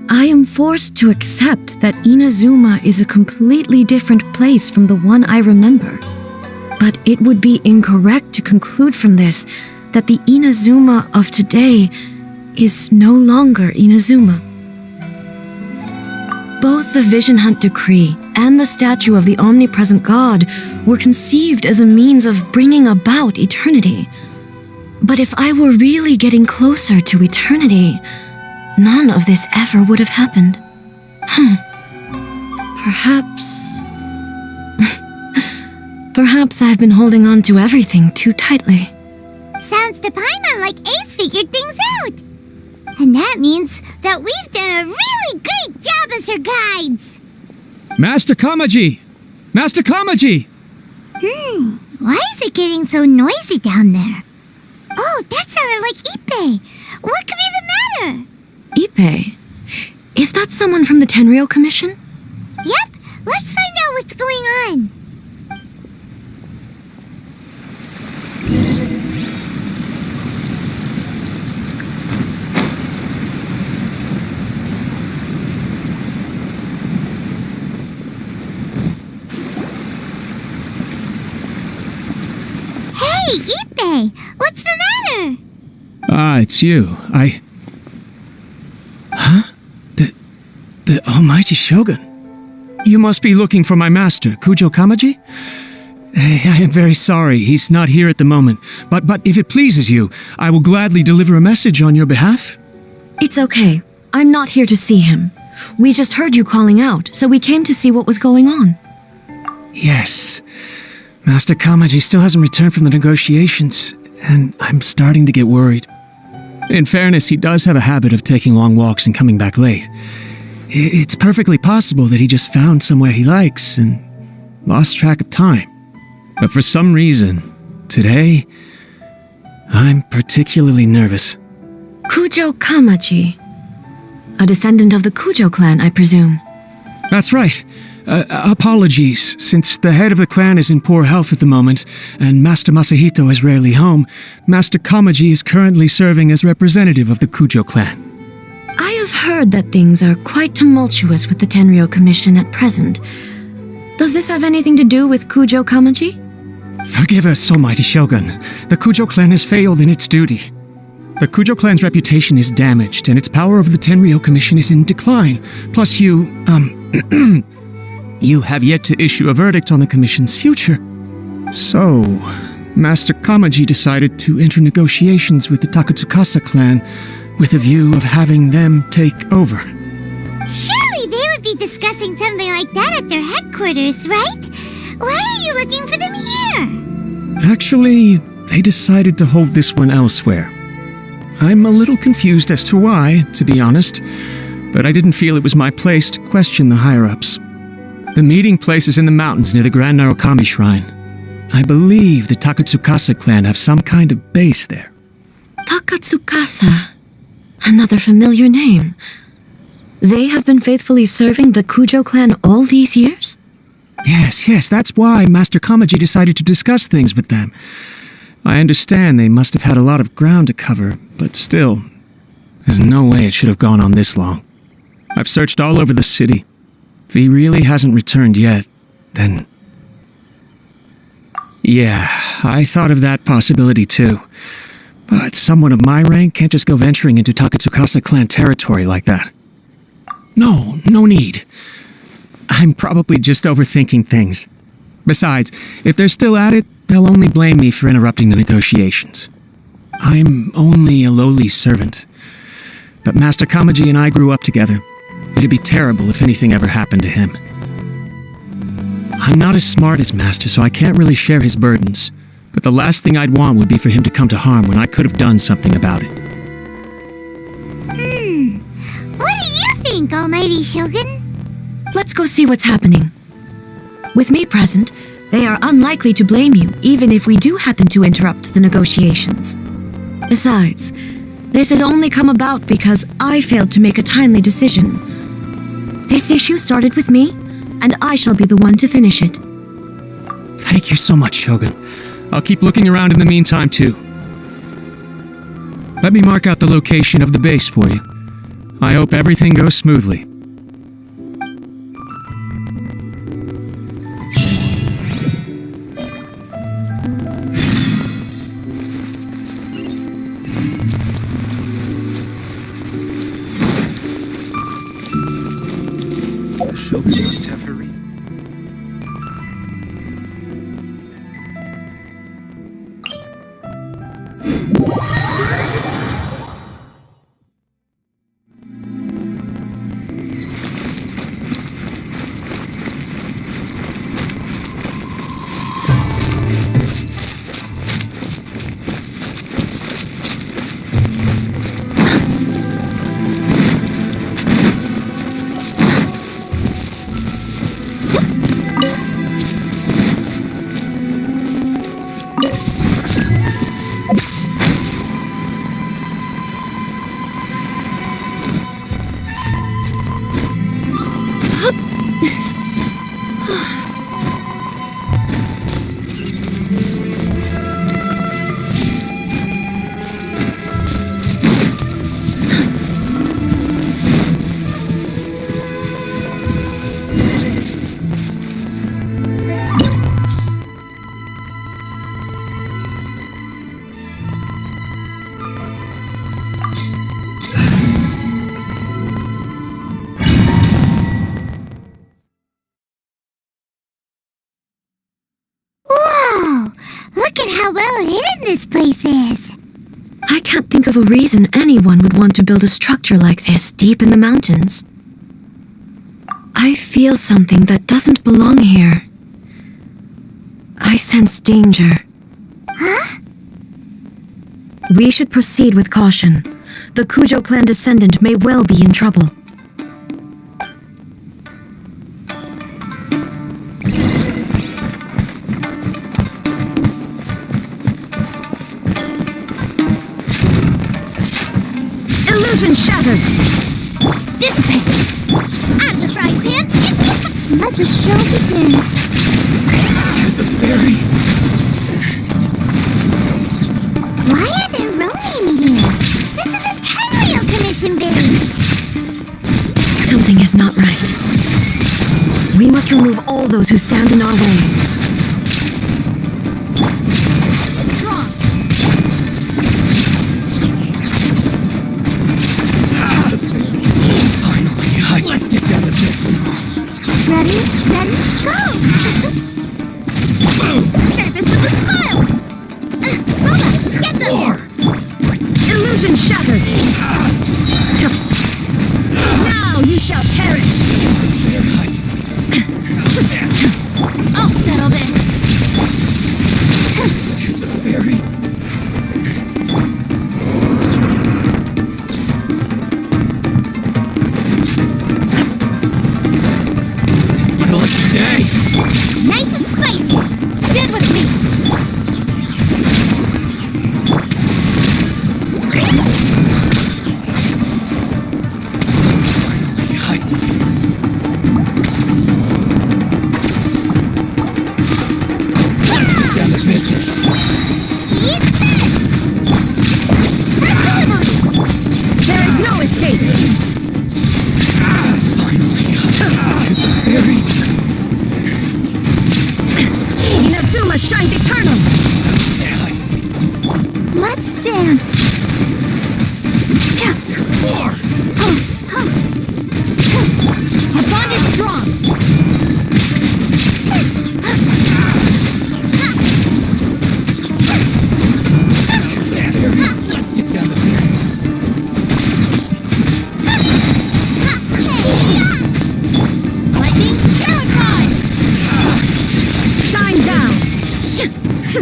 I am forced to accept that Inazuma is a completely different place from the one I remember. But it would be incorrect to conclude from this that the Inazuma of today is no longer Inazuma. Both the Vision Hunt Decree and the statue of the omnipresent God were conceived as a means of bringing about eternity. But if I were really getting closer to eternity, none of this ever would have happened. Perhaps I've been holding on to everything too tightly. Sounds to Paimon like Ace figured things out. And that means that we've done a really great job as her guides. Master Kamaji! Master Kamaji! Why is it getting so noisy down there? Oh, that sounded like Ippei. What could be the matter? Ippei? Is that someone from the Tenryou Commission? Yep, let's find out what's going on. Hey, Ippei, what's the matter? Ah, it's you. Huh? The Almighty Shogun. You must be looking for my master, Kujo Kamaji? I am very sorry. He's not here at the moment. But if it pleases you, I will gladly deliver a message on your behalf. It's okay. I'm not here to see him. We just heard you calling out, so we came to see what was going on. Yes. Master Kamaji still hasn't returned from the negotiations, and I'm starting to get worried. In fairness, he does have a habit of taking long walks and coming back late. It's perfectly possible that he just found somewhere he likes and lost track of time. But for some reason, today, I'm particularly nervous. Kujo Kamaji. A descendant of the Kujo clan, I presume. That's right. Apologies, since the head of the clan is in poor health at the moment, and Master Masahito is rarely home, Master Kamaji is currently serving as representative of the Kujo clan. I have heard that things are quite tumultuous with the Tenryo Commission at present. Does this have anything to do with Kujo Kamaji? Forgive us, almighty Shogun. The Kujo clan has failed in its duty. The Kujo clan's reputation is damaged, and its power over the Tenryo Commission is in decline. Plus you have yet to issue a verdict on the Commission's future. So, Master Kamaji decided to enter negotiations with the Takatsukasa clan with a view of having them take over. Surely they would be discussing something like that at their headquarters, right? Why are you looking for them here? Actually, they decided to hold this one elsewhere. I'm a little confused as to why, to be honest, but I didn't feel it was my place to question the higher-ups. The meeting place is in the mountains near the Grand Narukami Shrine. I believe the Takatsukasa clan have some kind of base there. Takatsukasa. Another familiar name. They have been faithfully serving the Kujo clan all these years? Yes, that's why Master Kamaji decided to discuss things with them. I understand they must have had a lot of ground to cover, but still, there's no way it should have gone on this long. I've searched all over the city. If he really hasn't returned yet, then... Yeah, I thought of that possibility too. But someone of my rank can't just go venturing into Takatsukasa clan territory like that. No need. I'm probably just overthinking things. Besides, if they're still at it, they'll only blame me for interrupting the negotiations. I'm only a lowly servant. But Master Kamaji and I grew up together. It'd be terrible if anything ever happened to him. I'm not as smart as Master, so I can't really share his burdens. But the last thing I'd want would be for him to come to harm when I could have done something about it. What do you think, Almighty Shogun? Let's go see what's happening. With me present, they are unlikely to blame you, even if we do happen to interrupt the negotiations. Besides, this has only come about because I failed to make a timely decision. This issue started with me, and I shall be the one to finish it. Thank you so much, Shogun. I'll keep looking around in the meantime, too. Let me mark out the location of the base for you. I hope everything goes smoothly. Shogun must have her reason. Look at how well hidden this place is. I can't think of a reason anyone would want to build a structure like this deep in the mountains. I feel something that doesn't belong here. I sense danger. Huh? We should proceed with caution. The Kujo clan descendant may well be in trouble. Illusion shattered! Dissipate! Out of the frying pan, into the... Let the show begin. Why are there Ronin here? This is a Tenryou commission base. Something is not right. We must remove all those who stand in our way. Let's get down to business. Ready, steady, go! Surface with a smile! Luna, get them! Illusion shattered! Now you shall perish! I'll settle this! Nice and spicy! Stand with me! Down to business. Eat this! There is no escape! Inazuma shines eternal! Let's dance! Our bond is strong! Let's get down to business. Lightning, Shadow Time! Shine down! Service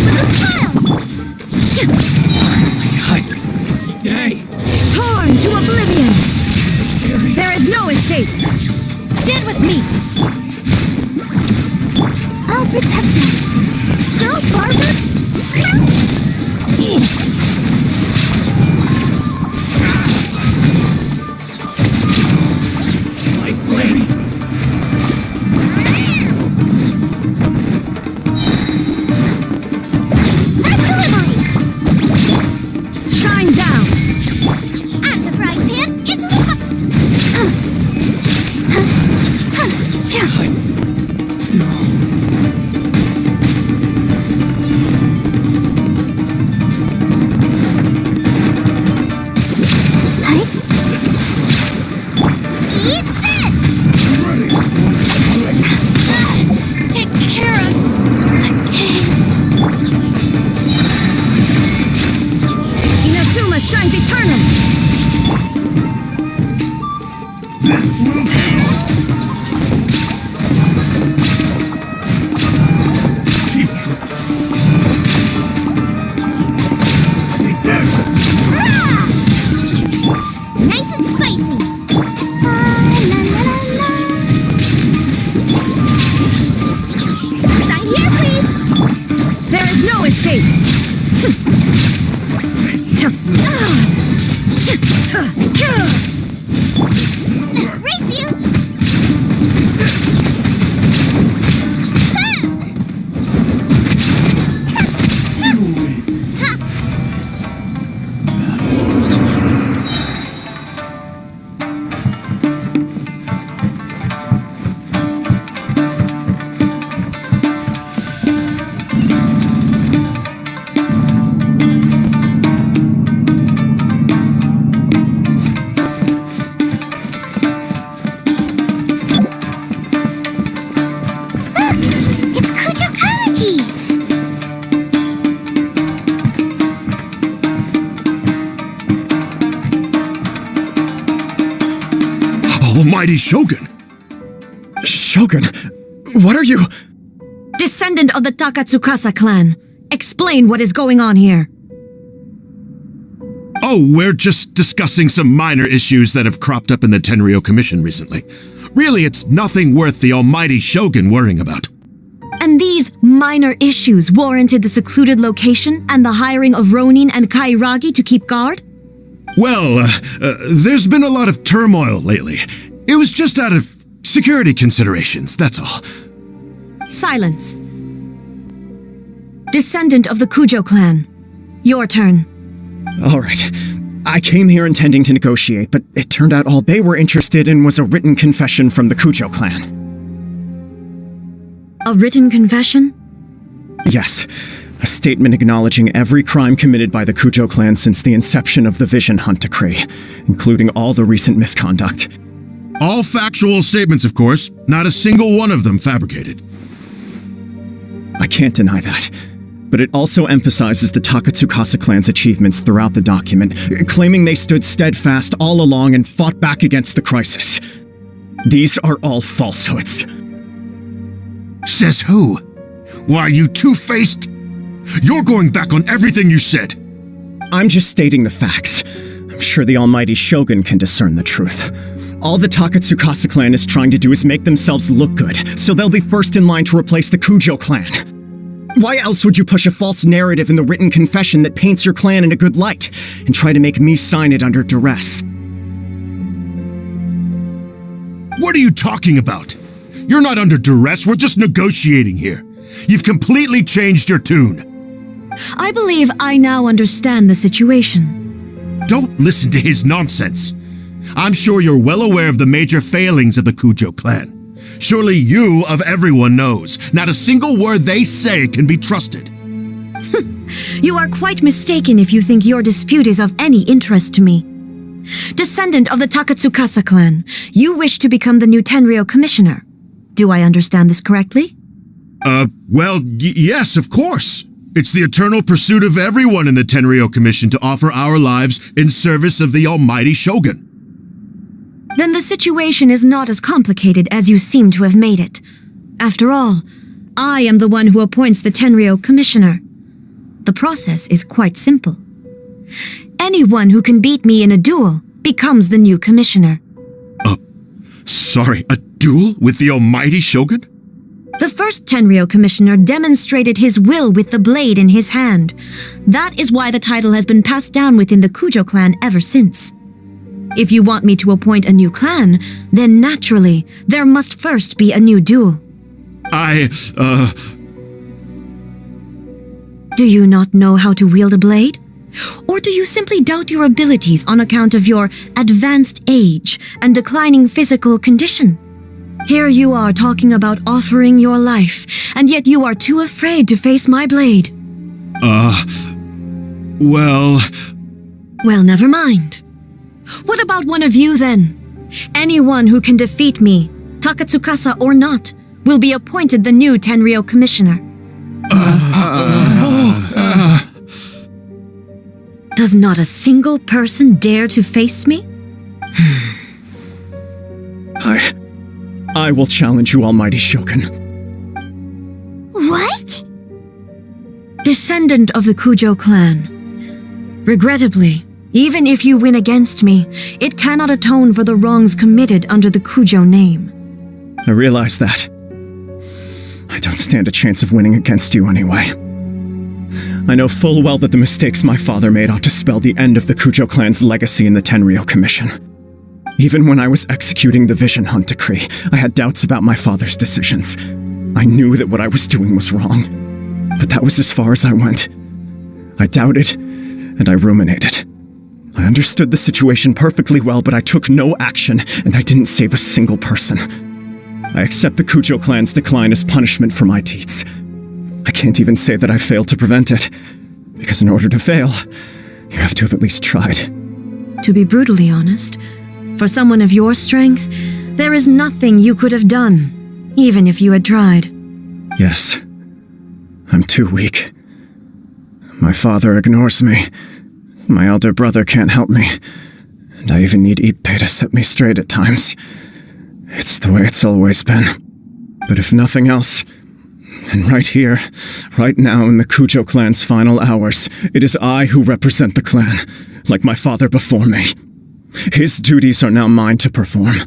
with a smile! Hey, Torn to oblivion! There is no escape! Stand with me! I'll protect us! Go, Barber! Shine down! Out of the frying pan, into the... Eat this! Take care of the king. Inazuma shines eternal! Nice and spicy. La, la, la, la. Sign here, please. There is no escape! Race you. almighty Shogun! Shogun, what are you? Descendant of the Takatsukasa clan, explain what is going on here. Oh, we're just discussing some minor issues that have cropped up in the Tenryo Commission recently. Really, it's nothing worth the almighty Shogun worrying about. And these minor issues warranted the secluded location and the hiring of Ronin and Kairagi to keep guard? Well, there's been a lot of turmoil lately. It was just out of security considerations, that's all. Silence. Descendant of the Kujo clan, your turn. All right. I came here intending to negotiate, but it turned out all they were interested in was a written confession from the Kujo clan. A written confession? Yes. A statement acknowledging every crime committed by the Kujo clan since the inception of the Vision Hunt Decree, including all the recent misconduct. All factual statements, of course. Not a single one of them fabricated. I can't deny that. But it also emphasizes the Takatsukasa clan's achievements throughout the document, claiming they stood steadfast all along and fought back against the crisis. These are all falsehoods. Says who? Why, you two-faced... You're going back on everything you said. I'm just stating the facts. I'm sure the almighty Shogun can discern the truth. All the Takatsukasa clan is trying to do is make themselves look good, so they'll be first in line to replace the Kujo clan. Why else would you push a false narrative in the written confession that paints your clan in a good light, and try to make me sign it under duress? What are you talking about? You're not under duress, we're just negotiating here. You've completely changed your tune. I believe I now understand the situation. Don't listen to his nonsense. I'm sure you're well aware of the major failings of the Kujo clan. Surely you, of everyone, knows. Not a single word they say can be trusted. You are quite mistaken if you think your dispute is of any interest to me. Descendant of the Takatsukasa clan, you wish to become the new Tenryo commissioner. Do I understand this correctly? Well, yes, of course. It's the eternal pursuit of everyone in the Tenryo Commission to offer our lives in service of the almighty Shogun. Then the situation is not as complicated as you seem to have made it. After all, I am the one who appoints the Tenryo commissioner. The process is quite simple. Anyone who can beat me in a duel becomes the new commissioner. Sorry, a duel with the almighty Shogun? The first Tenryo commissioner demonstrated his will with the blade in his hand. That is why the title has been passed down within the Kujo clan ever since. If you want me to appoint a new clan, then naturally, there must first be a new duel. Do you not know how to wield a blade? Or do you simply doubt your abilities on account of your advanced age and declining physical condition? Here you are talking about offering your life, and yet you are too afraid to face my blade. Well, never mind. What about one of you then? Anyone who can defeat me, Takatsukasa or not, will be appointed the new Tenryo commissioner. Does not a single person dare to face me? I will challenge you, almighty Shogun. What? Descendant of the Kujo clan. Regrettably, even if you win against me, it cannot atone for the wrongs committed under the Kujo name. I realize that. I don't stand a chance of winning against you anyway. I know full well that the mistakes my father made ought to spell the end of the Kujo clan's legacy in the Tenryo Commission. Even when I was executing the Vision Hunt Decree, I had doubts about my father's decisions. I knew that what I was doing was wrong. But that was as far as I went. I doubted, and I ruminated. I understood the situation perfectly well, but I took no action, and I didn't save a single person. I accept the Kujo clan's decline as punishment for my deeds. I can't even say that I failed to prevent it, because in order to fail, you have to have at least tried. To be brutally honest, for someone of your strength, there is nothing you could have done, even if you had tried. Yes, I'm too weak. My father ignores me. My elder brother can't help me. And I even need Ippei to set me straight at times. It's the way it's always been. But if nothing else, then right here, right now in the Kujo clan's final hours, it is I who represent the clan, like my father before me. His duties are now mine to perform.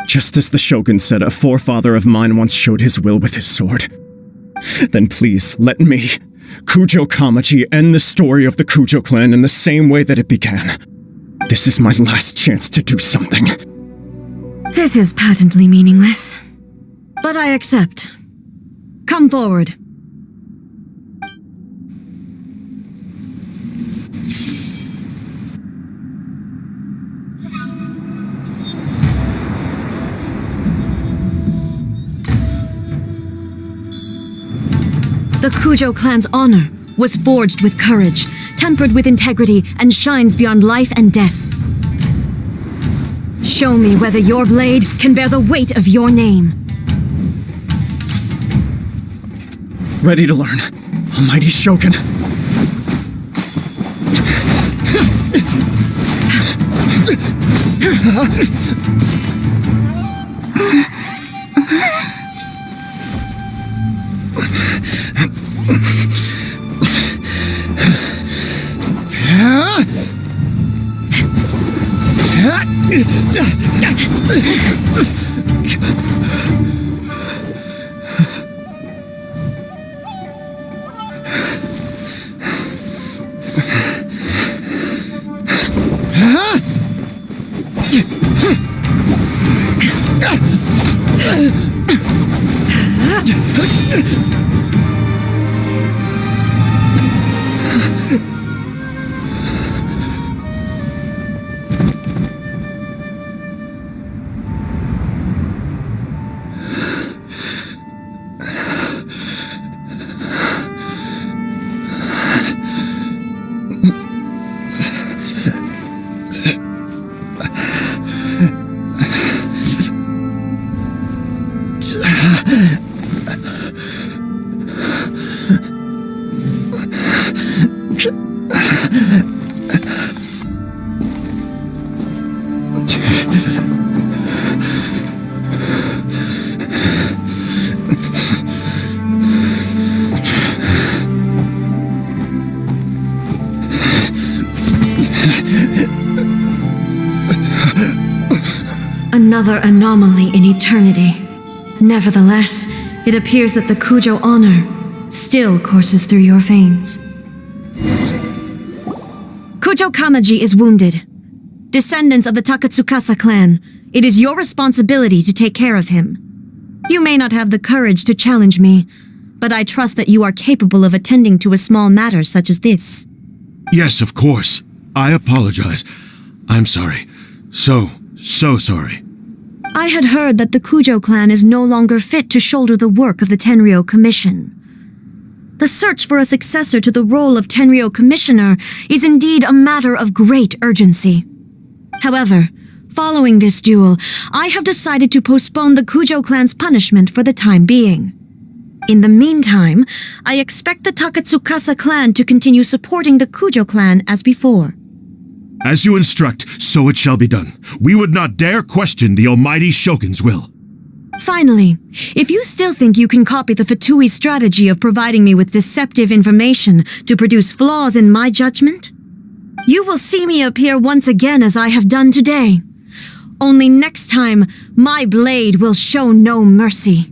Just as the Shogun said a forefather of mine once showed his will with his sword. Then please, let me, Kujo Kamaji, end the story of the Kujo clan in the same way that it began. This is my last chance to do something. This is patently meaningless. But I accept. Come forward. The Kujo clan's honor was forged with courage, tempered with integrity, and shines beyond life and death. Show me whether your blade can bear the weight of your name. Ready to learn, Almighty Shogun. Another anomaly in eternity. Nevertheless, it appears that the Kujo honor still courses through your veins. Kujo Kamaji is wounded. Descendants of the Takatsukasa clan, it is your responsibility to take care of him. You may not have the courage to challenge me, but I trust that you are capable of attending to a small matter such as this. Yes, of course. I apologize. I'm sorry. So sorry. I had heard that the Kujo clan is no longer fit to shoulder the work of the Tenryou Commission. The search for a successor to the role of Tenryou Commissioner is indeed a matter of great urgency. However, following this duel, I have decided to postpone the Kujo clan's punishment for the time being. In the meantime, I expect the Takatsukasa clan to continue supporting the Kujo clan as before. As you instruct, so it shall be done. We would not dare question the Almighty Shogun's will. Finally, if you still think you can copy the Fatui strategy of providing me with deceptive information to produce flaws in my judgment, you will see me appear once again as I have done today. Only next time, my blade will show no mercy.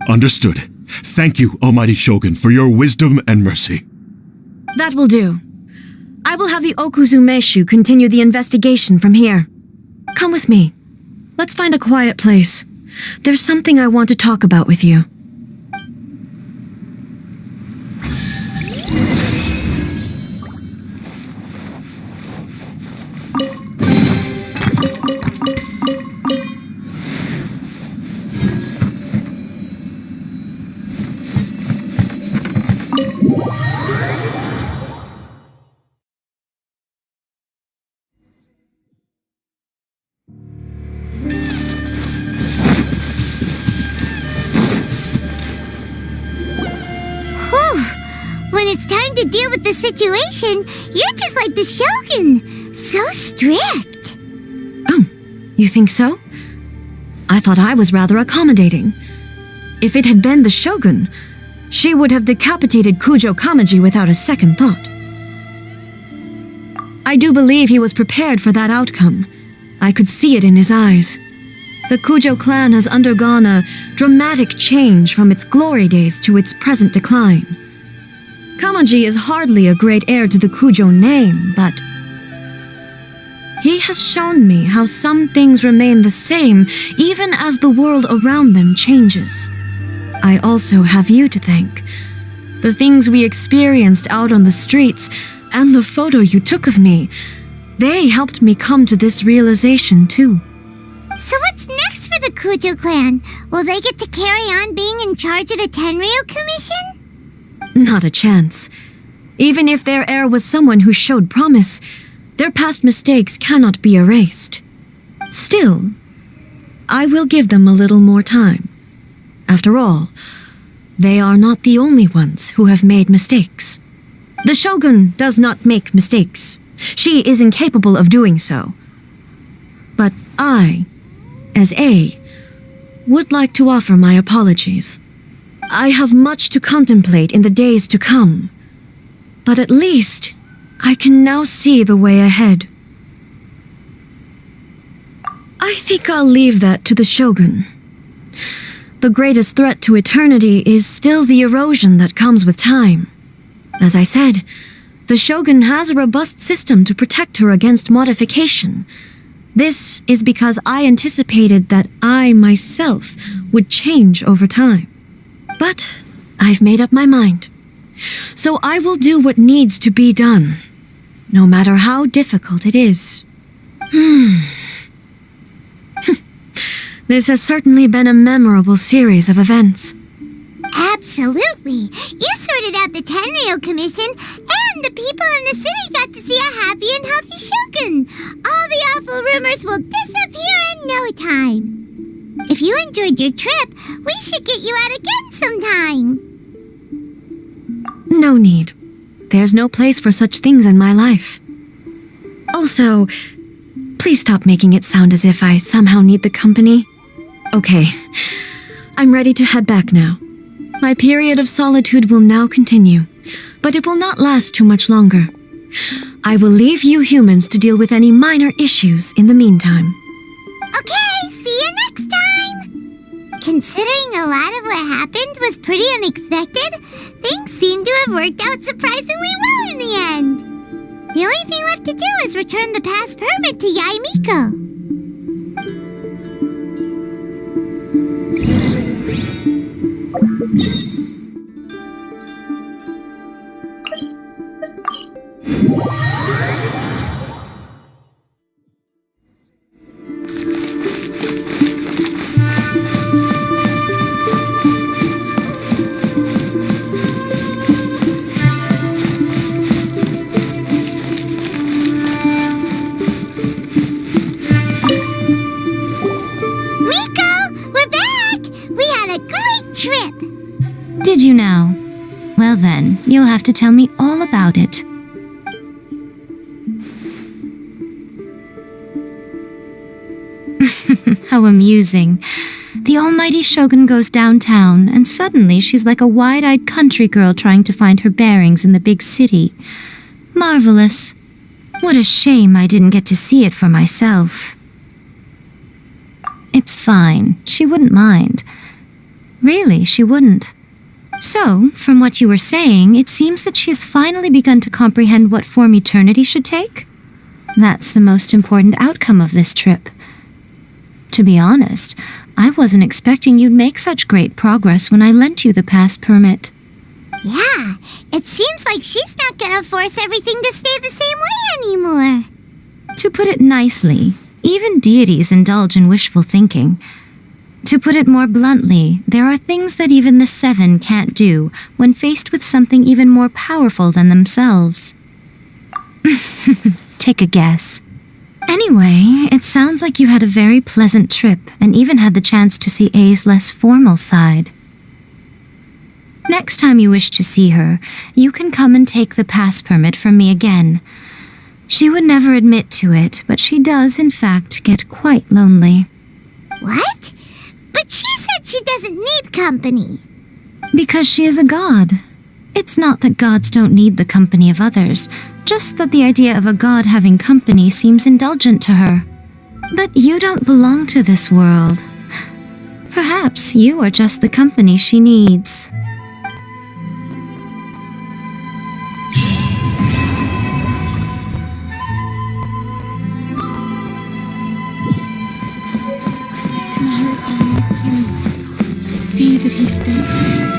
Understood. Thank you, Almighty Shogun, for your wisdom and mercy. That will do. I will have the Okuzumeshu continue the investigation from here. Come with me. Let's find a quiet place. There's something I want to talk about with you. When it's time to deal with the situation, you're just like the Shogun. So strict. Oh, you think so? I thought I was rather accommodating. If it had been the Shogun, she would have decapitated Kujo Kamaji without a second thought. I do believe he was prepared for that outcome. I could see it in his eyes. The Kujo clan has undergone a dramatic change from its glory days to its present decline. Kamaji is hardly a great heir to the Kujo name, but he has shown me how some things remain the same even as the world around them changes. I also have you to thank. The things we experienced out on the streets and the photo you took of me, they helped me come to this realization too. So what's next for the Kujo clan? Will they get to carry on being in charge of the Tenryu Commission? Not a chance. Even if their heir was someone who showed promise, their past mistakes cannot be erased. Still, I will give them a little more time. After all, they are not the only ones who have made mistakes. The Shogun does not make mistakes. She is incapable of doing so. But I, as A, would like to offer my apologies. I have much to contemplate in the days to come, but at least I can now see the way ahead. I think I'll leave that to the Shogun. The greatest threat to eternity is still the erosion that comes with time. As I said, the Shogun has a robust system to protect her against modification. This is because I anticipated that I myself would change over time. But I've made up my mind. So I will do what needs to be done, no matter how difficult it is. This has certainly been a memorable series of events. Absolutely. You sorted out the Tenryu Commission, and the people in the city got to see a happy and healthy Shogun. All the awful rumors will disappear in no time. If you enjoyed your trip, we should get you out again sometime. No need. There's no place for such things in my life. Also, please stop making it sound as if I somehow need the company. Okay, I'm ready to head back now. My period of solitude will now continue, but it will not last too much longer. I will leave you humans to deal with any minor issues in the meantime. Okay, see you next time! Considering a lot of what happened was pretty unexpected, things seem to have worked out surprisingly well in the end. The only thing left to do is return the pass permit to Yaimiko. Did you now? Well then, you'll have to tell me all about it. How amusing. The almighty Shogun goes downtown, and suddenly she's like a wide-eyed country girl trying to find her bearings in the big city. Marvelous. What a shame I didn't get to see it for myself. It's fine. She wouldn't mind. Really, she wouldn't. So, from what you were saying, it seems that she has finally begun to comprehend what form eternity should take? That's the most important outcome of this trip. To be honest, I wasn't expecting you'd make such great progress when I lent you the pass permit. Yeah, it seems like she's not gonna force everything to stay the same way anymore. To put it nicely, even deities indulge in wishful thinking. To put it more bluntly, there are things that even the Seven can't do when faced with something even more powerful than themselves. Take a guess. Anyway, it sounds like you had a very pleasant trip and even had the chance to see A's less formal side. Next time you wish to see her, you can come and take the pass permit from me again. She would never admit to it, but she does, in fact, get quite lonely. What? she doesn't need company? Because she is a god. It's not that gods don't need the company of others, just that the idea of a god having company seems indulgent to her. But you don't belong to this world. Perhaps you are just the company she needs. See that he stays safe.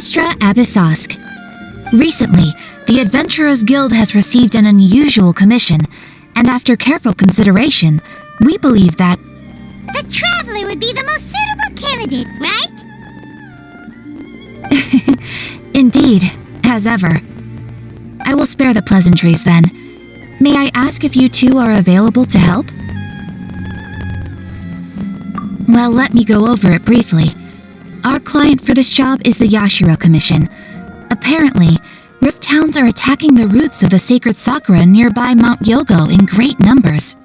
Astra Abyssosk. Recently, the Adventurers Guild has received an unusual commission, and after careful consideration, we believe that The Traveler would be the most suitable candidate, right? indeed, as ever. I will spare the pleasantries then. May I ask if you two are available to help? Well, let me go over it briefly. Our client for this job is the Yashiro Commission. Apparently, Rift Hounds are attacking the roots of the sacred sakura nearby Mount Yogo in great numbers.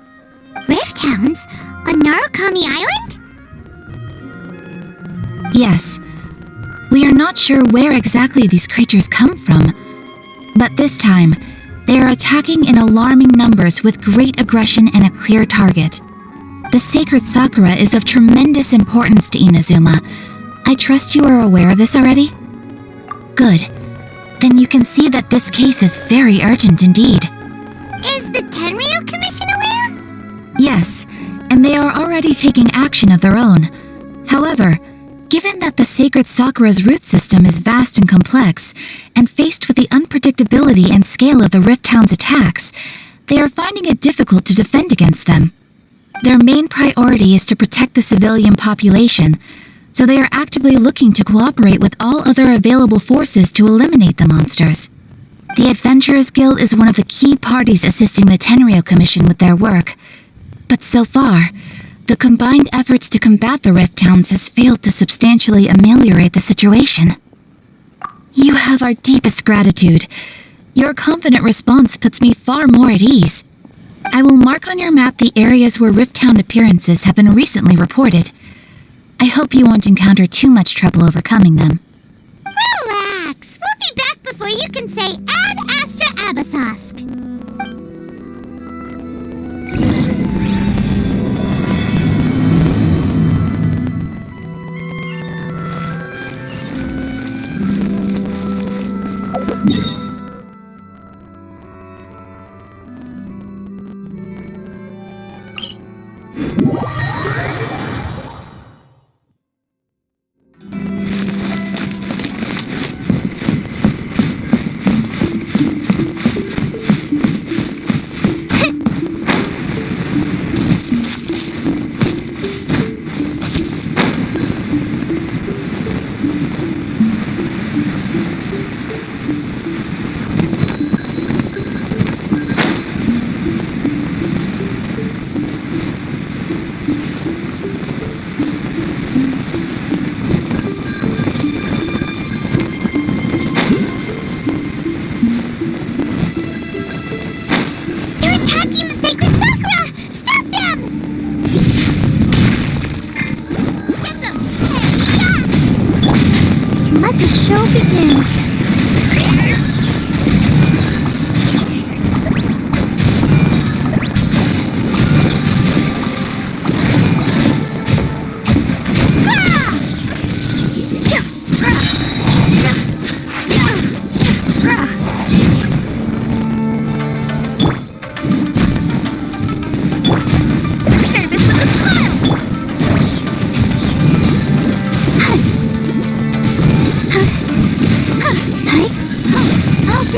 Rift Hounds? On Narukami Island? Yes. We are not sure where exactly these creatures come from, but this time, they are attacking in alarming numbers with great aggression and a clear target. The sacred sakura is of tremendous importance to Inazuma. I trust you are aware of this already? Good. Then you can see that this case is very urgent indeed. Is the Tenryu Commission aware? Yes, and they are already taking action of their own. However, given that the sacred sakura's root system is vast and complex, and faced with the unpredictability and scale of the Rift Hound's attacks, they are finding it difficult to defend against them. Their main priority is to protect the civilian population, so they are actively looking to cooperate with all other available forces to eliminate the monsters. The Adventurers Guild is one of the key parties assisting the Tenryu Commission with their work, but so far, the combined efforts to combat the Rift Hounds has failed to substantially ameliorate the situation. You have our deepest gratitude. Your confident response puts me far more at ease. I will mark on your map the areas where Rift Hound appearances have been recently reported. I hope you won't encounter too much trouble overcoming them. Relax. We'll be back before you can say Ad Astra Abyssosk.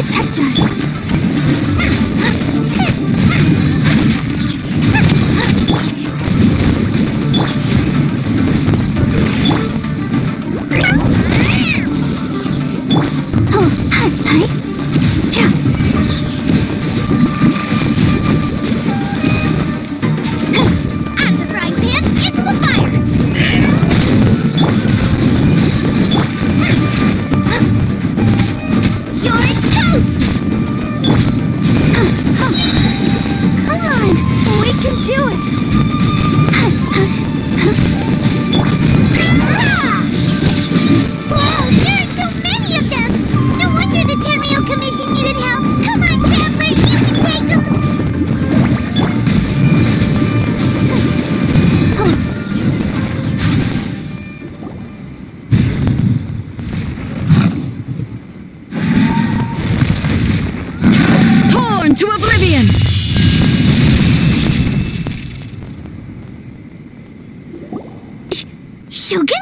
protect us. To oblivion! Shogun?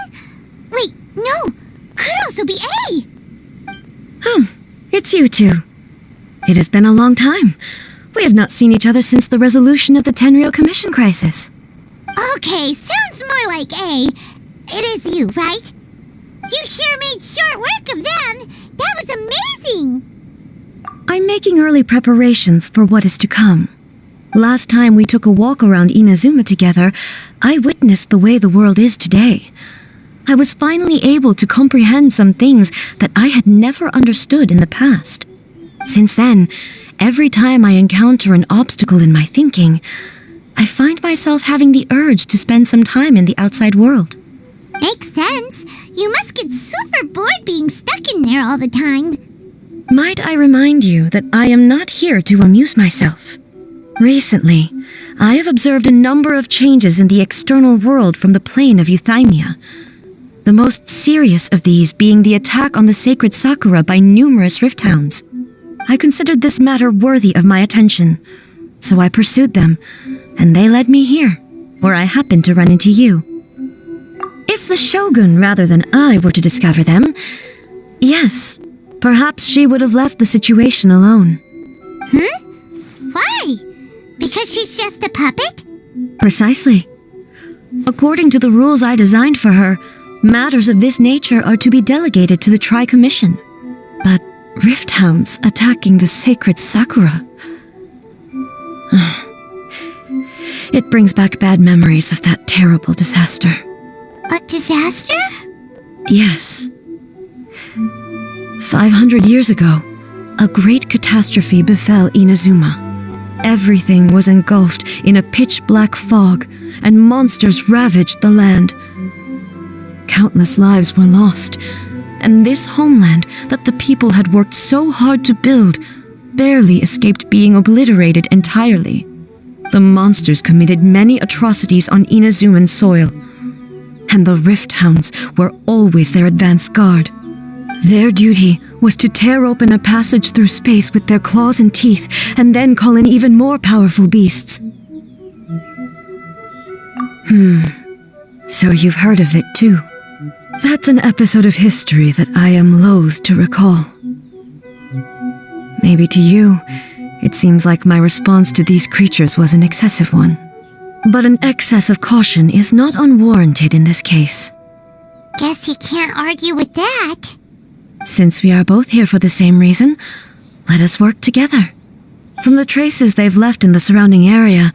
Wait, no! Could also be A! Oh, it's you two. It has been a long time. We have not seen each other since the resolution of the Tenryou Commission crisis. Okay, sounds more like A. It is you, right? You sure made short work of them! That was amazing! I'm making early preparations for what is to come. Last time we took a walk around Inazuma together, I witnessed the way the world is today. I was finally able to comprehend some things that I had never understood in the past. Since then, every time I encounter an obstacle in my thinking, I find myself having the urge to spend some time in the outside world. Makes sense. You must get super bored being stuck in there all the time. Might I remind you that I am not here to amuse myself. Recently, I have observed a number of changes in the external world from the plane of Euthymia. The most serious of these being the attack on the sacred Sakura by numerous rift hounds. I considered this matter worthy of my attention, so I pursued them, and they led me here, where I happened to run into you. If the Shogun rather than I were to discover them, yes, perhaps she would have left the situation alone. Why? Because she's just a puppet? Precisely. According to the rules I designed for her, matters of this nature are to be delegated to the Tri-Commission. But rift hounds attacking the sacred Sakura... It brings back bad memories of that terrible disaster. A disaster? Yes. 500 years ago, a great catastrophe befell Inazuma. Everything was engulfed in a pitch-black fog, and monsters ravaged the land. Countless lives were lost, and this homeland that the people had worked so hard to build barely escaped being obliterated entirely. The monsters committed many atrocities on Inazuman soil, and the rift hounds were always their advance guard. Their duty was to tear open a passage through space with their claws and teeth, and then call in even more powerful beasts. So you've heard of it too. That's an episode of history that I am loath to recall. Maybe to you, it seems like my response to these creatures was an excessive one. But an excess of caution is not unwarranted in this case. Guess you can't argue with that. Since we are both here for the same reason, let us work together. From the traces they've left in the surrounding area,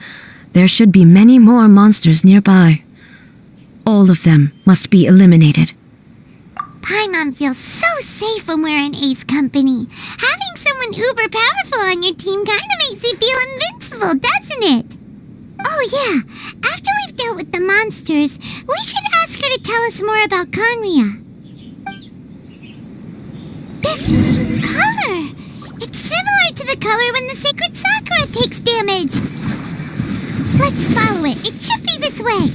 there should be many more monsters nearby. All of them must be eliminated. Paimon feels so safe when we're in Ace Company. Having someone uber powerful on your team kinda makes you feel invincible, doesn't it? Oh yeah, after we've dealt with the monsters, we should ask her to tell us more about Conria. This color! It's similar to the color when the sacred Sakura takes damage. Let's follow it. It should be this way.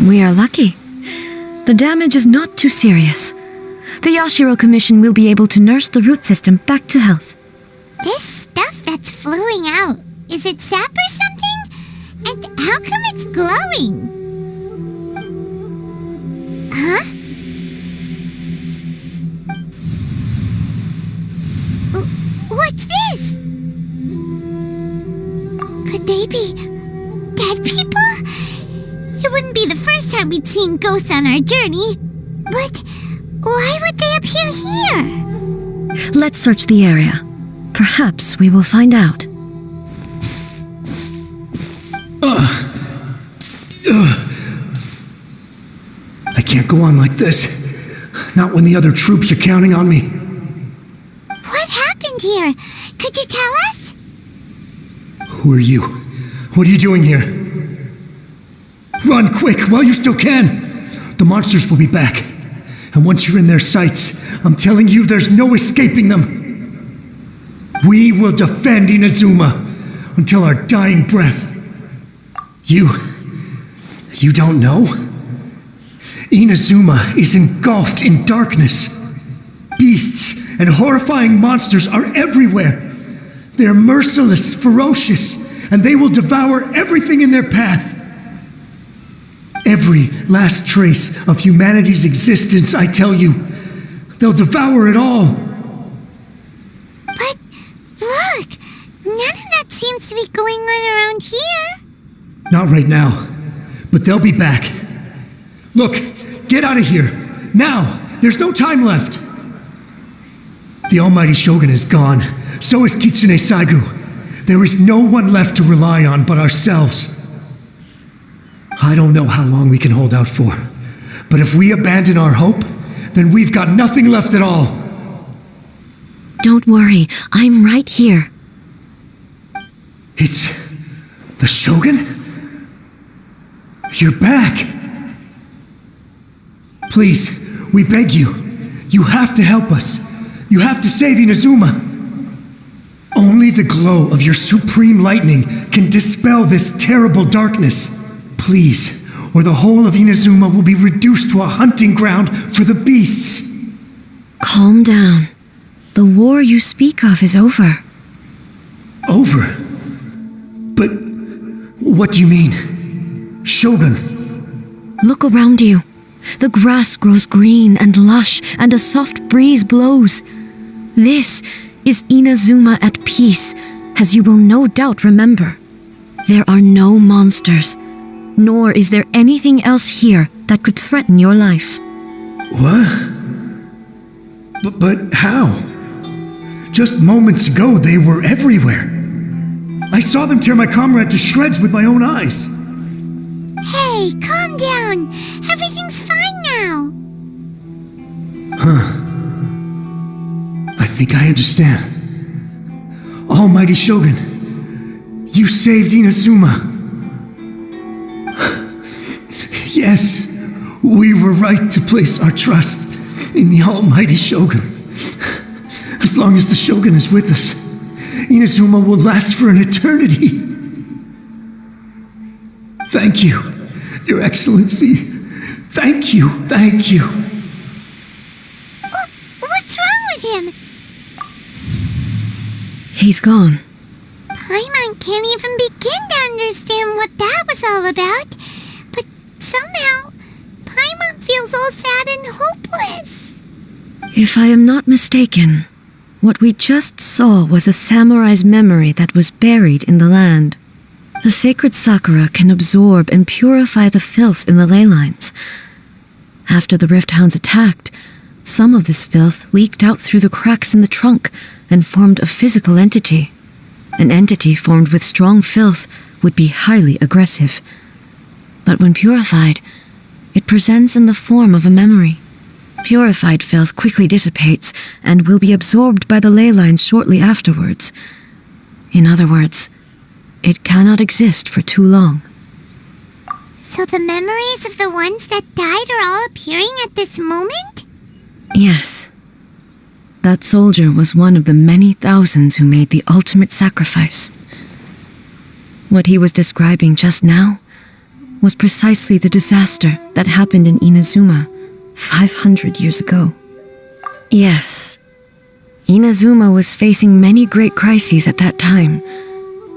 We are lucky. The damage is not too serious. The Yashiro Commission will be able to nurse the root system back to health. This stuff that's flowing out, is it sap or something? And how come it's glowing? Huh? What's this? Could they be dead people? It wouldn't be the first time we'd seen ghosts on our journey. But why would they appear here? Let's search the area. Perhaps we will find out. I can't go on like this. Not when the other troops are counting on me. What happened here? Could you tell us? Who are you? What are you doing here? Run quick while you still can! The monsters will be back. And once you're in their sights, I'm telling you there's no escaping them. We will defend Inazuma until our dying breath. You don't know? Inazuma is engulfed in darkness. Beasts and horrifying monsters are everywhere. They're merciless, ferocious, and they will devour everything in their path. Every last trace of humanity's existence, I tell you. They'll devour it all. But look, none of that seems to be going on around here. Not right now, but they'll be back. Look, get out of here. Now, there's no time left. The almighty Shogun is gone. So is Kitsune Saigu. There is no one left to rely on but ourselves. I don't know how long we can hold out for, but if we abandon our hope, then we've got nothing left at all. Don't worry, I'm right here. It's the Shogun? You're back. Please, we beg you. You have to help us. You have to save Inazuma. Only the glow of your supreme lightning can dispel this terrible darkness. Please, or the whole of Inazuma will be reduced to a hunting ground for the beasts. Calm down. The war you speak of is over. Over? But what do you mean? Shogun? Look around you. The grass grows green and lush, and a soft breeze blows. This is Inazuma at peace, as you will no doubt remember. There are no monsters, nor is there anything else here that could threaten your life. What? But how? Just moments ago, they were everywhere. I saw them tear my comrade to shreds with my own eyes. Hey, calm down. Everything's fine now. I think I understand. Almighty Shogun, you saved Inazuma. Yes, we were right to place our trust in the Almighty Shogun. As long as the Shogun is with us, Inazuma will last for an eternity. Thank you, Your Excellency. Thank you, thank you. What's wrong with him? He's gone. Paimon can't even begin to understand what that was all about. But somehow, Paimon feels all sad and hopeless. If I am not mistaken, what we just saw was a samurai's memory that was buried in the land. The sacred sakura can absorb and purify the filth in the ley lines. After the Rift Hounds attacked, some of this filth leaked out through the cracks in the trunk and formed a physical entity. An entity formed with strong filth would be highly aggressive. But when purified, it presents in the form of a memory. Purified filth quickly dissipates and will be absorbed by the ley lines shortly afterwards. In other words, it cannot exist for too long. So the memories of the ones that died are all appearing at this moment? Yes. That soldier was one of the many thousands who made the ultimate sacrifice. What he was describing just now was precisely the disaster that happened in Inazuma 500 years ago. Yes, Inazuma was facing many great crises at that time.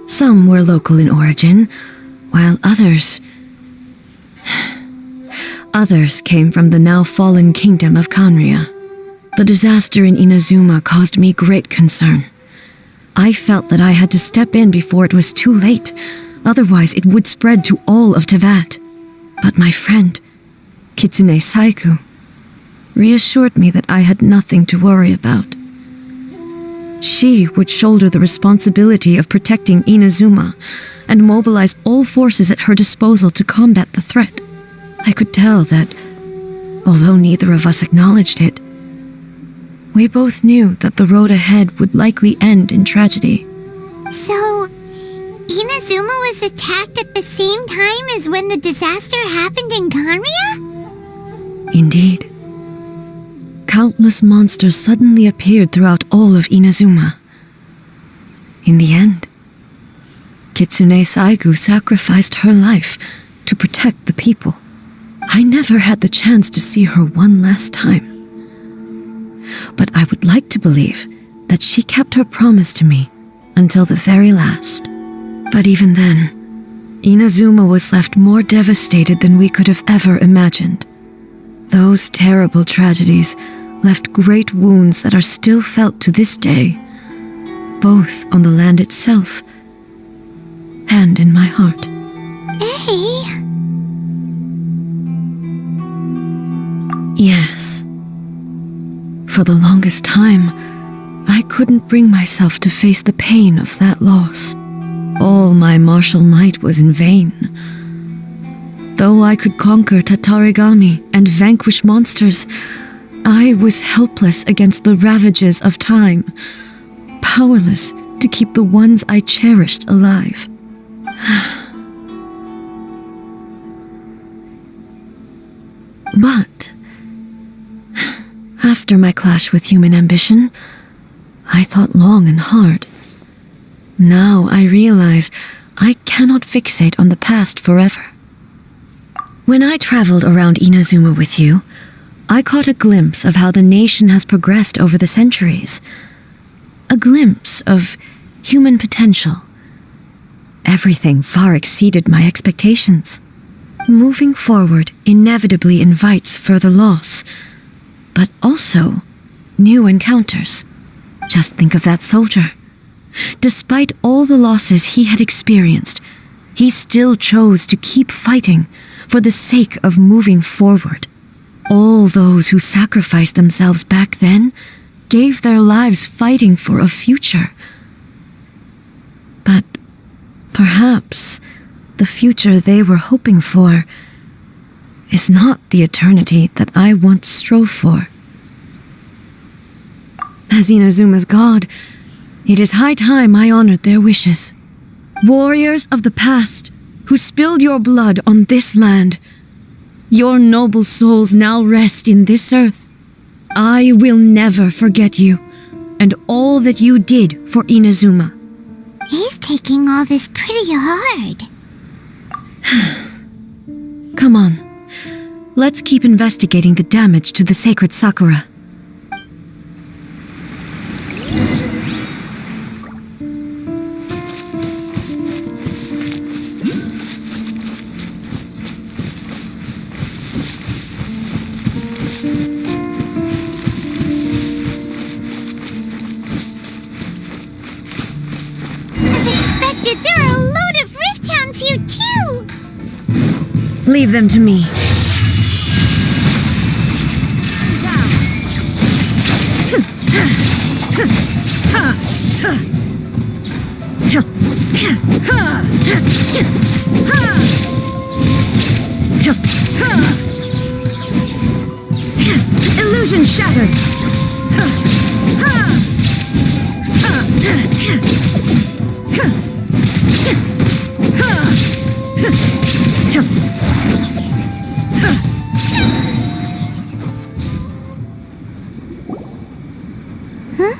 Some were local in origin, while others came from the now fallen kingdom of Kanria. The disaster in Inazuma caused me great concern. I felt that I had to step in before it was too late, otherwise it would spread to all of Teyvat. But my friend, Kitsune Saiku, reassured me that I had nothing to worry about. She would shoulder the responsibility of protecting Inazuma and mobilize all forces at her disposal to combat the threat. I could tell that, although neither of us acknowledged it, we both knew that the road ahead would likely end in tragedy. So, Inazuma was attacked at the same time as when the disaster happened in Kanria? Indeed. Countless monsters suddenly appeared throughout all of Inazuma. In the end, Kitsune Saigu sacrificed her life to protect the people. I never had the chance to see her one last time. But I would like to believe that she kept her promise to me until the very last. But even then, Inazuma was left more devastated than we could have ever imagined. Those terrible tragedies left great wounds that are still felt to this day, both on the land itself and in my heart. Hey! Yes. For the longest time, I couldn't bring myself to face the pain of that loss. All my martial might was in vain. Though I could conquer Tatarigami and vanquish monsters, I was helpless against the ravages of time, powerless to keep the ones I cherished alive. But after my clash with human ambition, I thought long and hard. Now I realize I cannot fixate on the past forever. When I traveled around Inazuma with you, I caught a glimpse of how the nation has progressed over the centuries. A glimpse of human potential. Everything far exceeded my expectations. Moving forward inevitably invites further loss, but also new encounters. Just think of that soldier. Despite all the losses he had experienced, he still chose to keep fighting for the sake of moving forward. All those who sacrificed themselves back then gave their lives fighting for a future. But perhaps the future they were hoping for is not the eternity that I once strove for. As Inazuma's god, it is high time I honored their wishes. Warriors of the past who spilled your blood on this land, your noble souls now rest in this earth. I will never forget you and all that you did for Inazuma. He's taking all this pretty hard. Come on, let's keep investigating the damage to the sacred Sakura. There are a load of rift hounds here too! Leave them to me. Illusion shattered! Huh?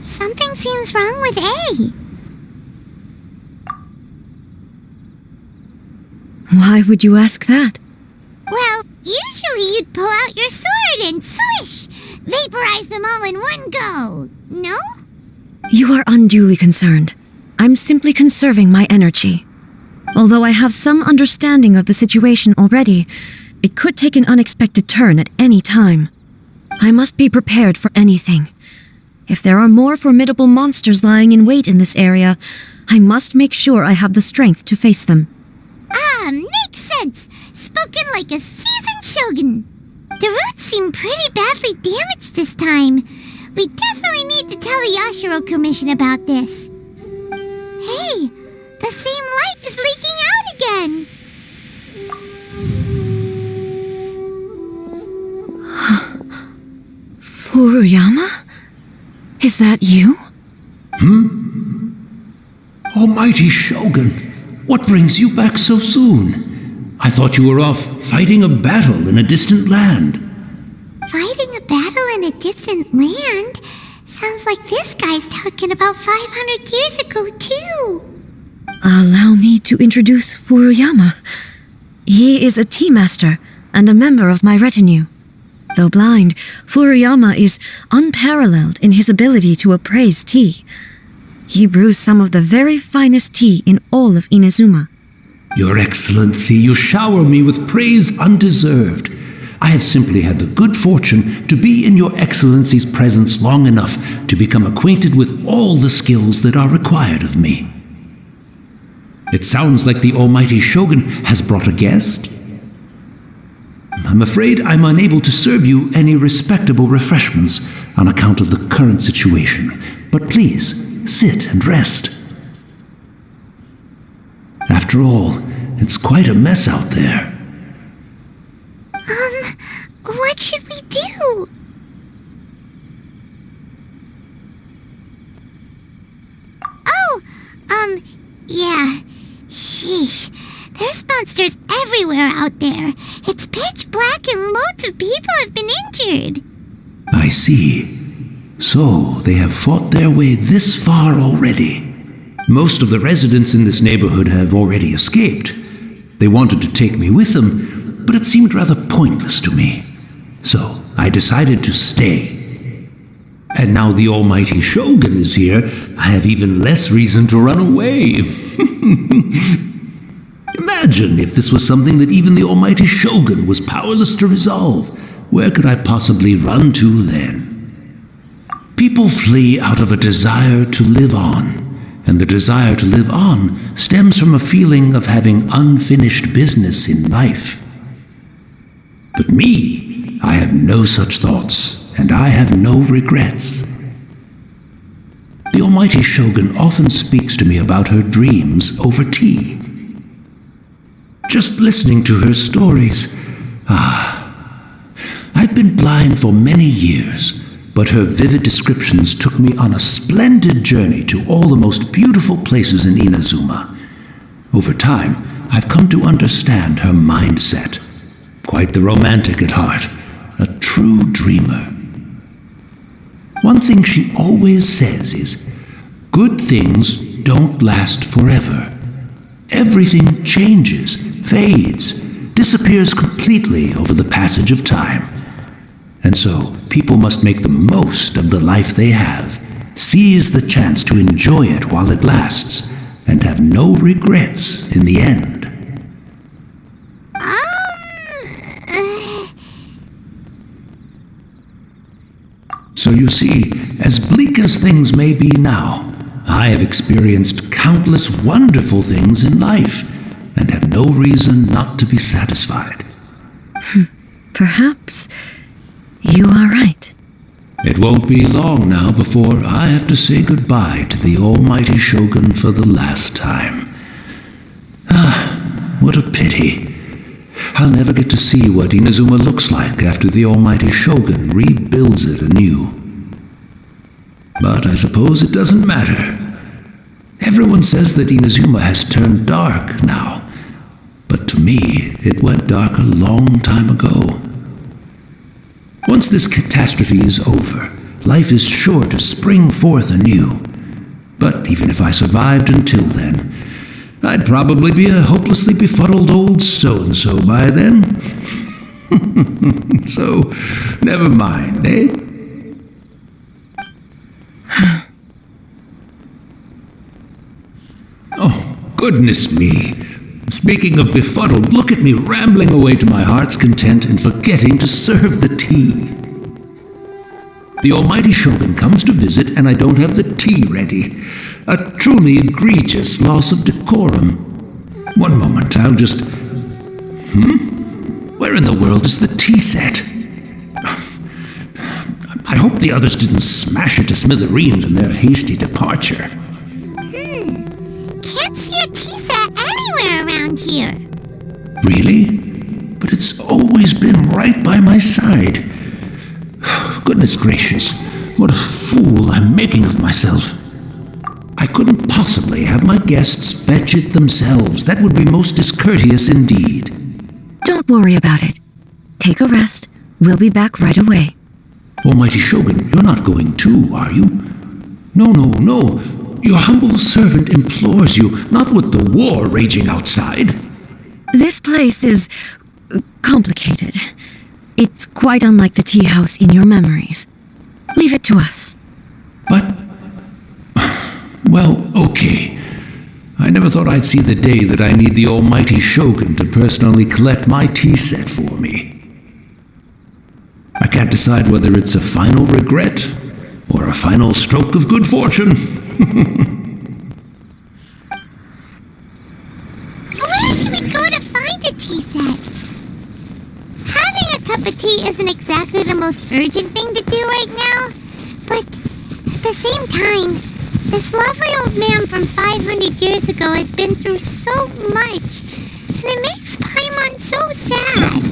Something seems wrong with A. Why would you ask that? Well, usually you'd pull out your sword and swish! Vaporize them all in one go, no? You are unduly concerned. I'm simply conserving my energy. Although I have some understanding of the situation already, it could take an unexpected turn at any time. I must be prepared for anything. If there are more formidable monsters lying in wait in this area, I must make sure I have the strength to face them. Ah, makes sense! Spoken like a seasoned shogun. The roots seem pretty badly damaged this time. We definitely need to tell the Yashiro Commission about this. Hey, the same light is leaking out again. Furuyama? Is that you? Almighty Shogun, what brings you back so soon? I thought you were off fighting a battle in a distant land. Fighting a battle in a distant land? Sounds like this guy's talking about 500 years ago, too. Allow me to introduce Furuyama. He is a tea master and a member of my retinue. Though blind, Furuyama is unparalleled in his ability to appraise tea. He brews some of the very finest tea in all of Inazuma. Your Excellency, you shower me with praise undeserved. I have simply had the good fortune to be in Your Excellency's presence long enough to become acquainted with all the skills that are required of me. It sounds like the Almighty Shogun has brought a guest. I'm afraid I'm unable to serve you any respectable refreshments on account of the current situation, but please, sit and rest. After all, it's quite a mess out there. What should we do? Yeah. Sheesh. There's monsters everywhere out there. It's pitch black and loads of people have been injured. I see. So, they have fought their way this far already. Most of the residents in this neighborhood have already escaped. They wanted to take me with them, but it seemed rather pointless to me. So, I decided to stay. And now the Almighty Shogun is here, I have even less reason to run away. Imagine if this was something that even the Almighty Shogun was powerless to resolve. Where could I possibly run to then? People flee out of a desire to live on, and the desire to live on stems from a feeling of having unfinished business in life. But me, I have no such thoughts, and I have no regrets. The Almighty Shogun often speaks to me about her dreams over tea. Just listening to her stories, I've been blind for many years, but her vivid descriptions took me on a splendid journey to all the most beautiful places in Inazuma. Over time, I've come to understand her mindset. Quite the romantic at heart, a true dreamer. One thing she always says is, good things don't last forever. Everything changes, fades, disappears completely over the passage of time. And so, people must make the most of the life they have, seize the chance to enjoy it while it lasts, and have no regrets in the end. So you see, as bleak as things may be now, I have experienced countless wonderful things in life, and have no reason not to be satisfied. Perhaps you are right. It won't be long now before I have to say goodbye to the Almighty Shogun for the last time. What a pity. I'll never get to see what Inazuma looks like after the Almighty Shogun rebuilds it anew. But I suppose it doesn't matter. Everyone says that Inazuma has turned dark now, but to me, it went dark a long time ago. Once this catastrophe is over, life is sure to spring forth anew. But even if I survived until then, I'd probably be a hopelessly befuddled old so-and-so by then. So, never mind, eh? Oh, goodness me. Speaking of befuddled, look at me rambling away to my heart's content and forgetting to serve the tea. The almighty Shogun comes to visit and I don't have the tea ready. A truly egregious loss of decorum. One moment, I'll just... Where in the world is the tea set? I hope the others didn't smash it to smithereens in their hasty departure. Can't see a tea set anywhere around here. Really? But it's always been right by my side. Goodness gracious, what a fool I'm making of myself. I couldn't possibly have my guests fetch it themselves. That would be most discourteous indeed. Don't worry about it. Take a rest. We'll be back right away. Almighty Shogun, you're not going too, are you? No. Your humble servant implores you, not with the war raging outside. This place is complicated. It's quite unlike the tea house in your memories. Leave it to us. But... well, okay. I never thought I'd see the day that I need the almighty Shogun to personally collect my tea set for me. I can't decide whether it's a final regret or a final stroke of good fortune. Where should we go to find a tea set? Having a cup of tea isn't exactly the most urgent thing to do right now, but at the same time, this lovely old man from 500 years ago has been through so much, and it makes Paimon so sad.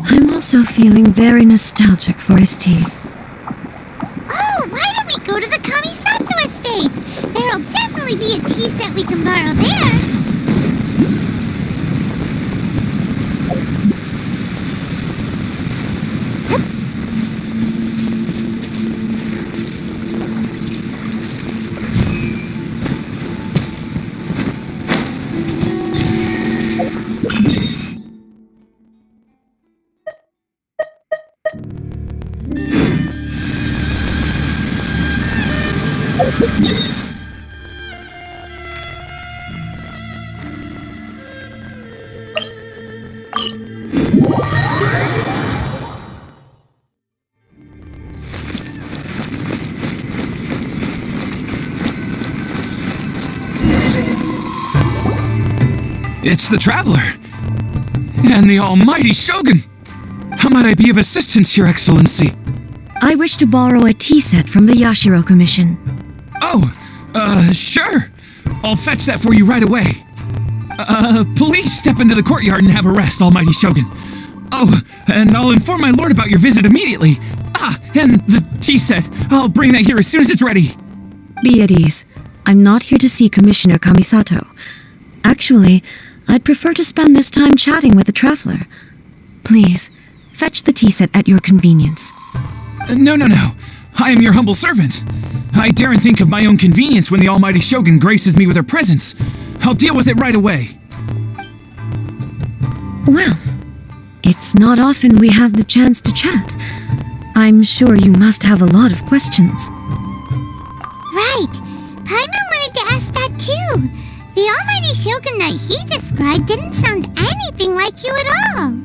I'm also feeling very nostalgic for his tea. Oh, why don't we go to the Kamisato estate? There'll definitely be a tea set we can borrow there. It's the Traveler! And the almighty Shogun! How might I be of assistance, Your Excellency? I wish to borrow a tea set from the Yashiro Commission. Oh, sure. I'll fetch that for you right away. Please step into the courtyard and have a rest, almighty Shogun. Oh, and I'll inform my lord about your visit immediately. Ah, and the tea set. I'll bring that here as soon as it's ready. Be at ease. I'm not here to see Commissioner Kamisato. Actually, I'd prefer to spend this time chatting with the Traveler. Please, fetch the tea set at your convenience. No. I am your humble servant. I daren't think of my own convenience when the almighty Shogun graces me with her presence. I'll deal with it right away. Well, it's not often we have the chance to chat. I'm sure you must have a lot of questions. Right. Paimon wanted to ask that too. The almighty Shogun that he described didn't sound anything like you at all.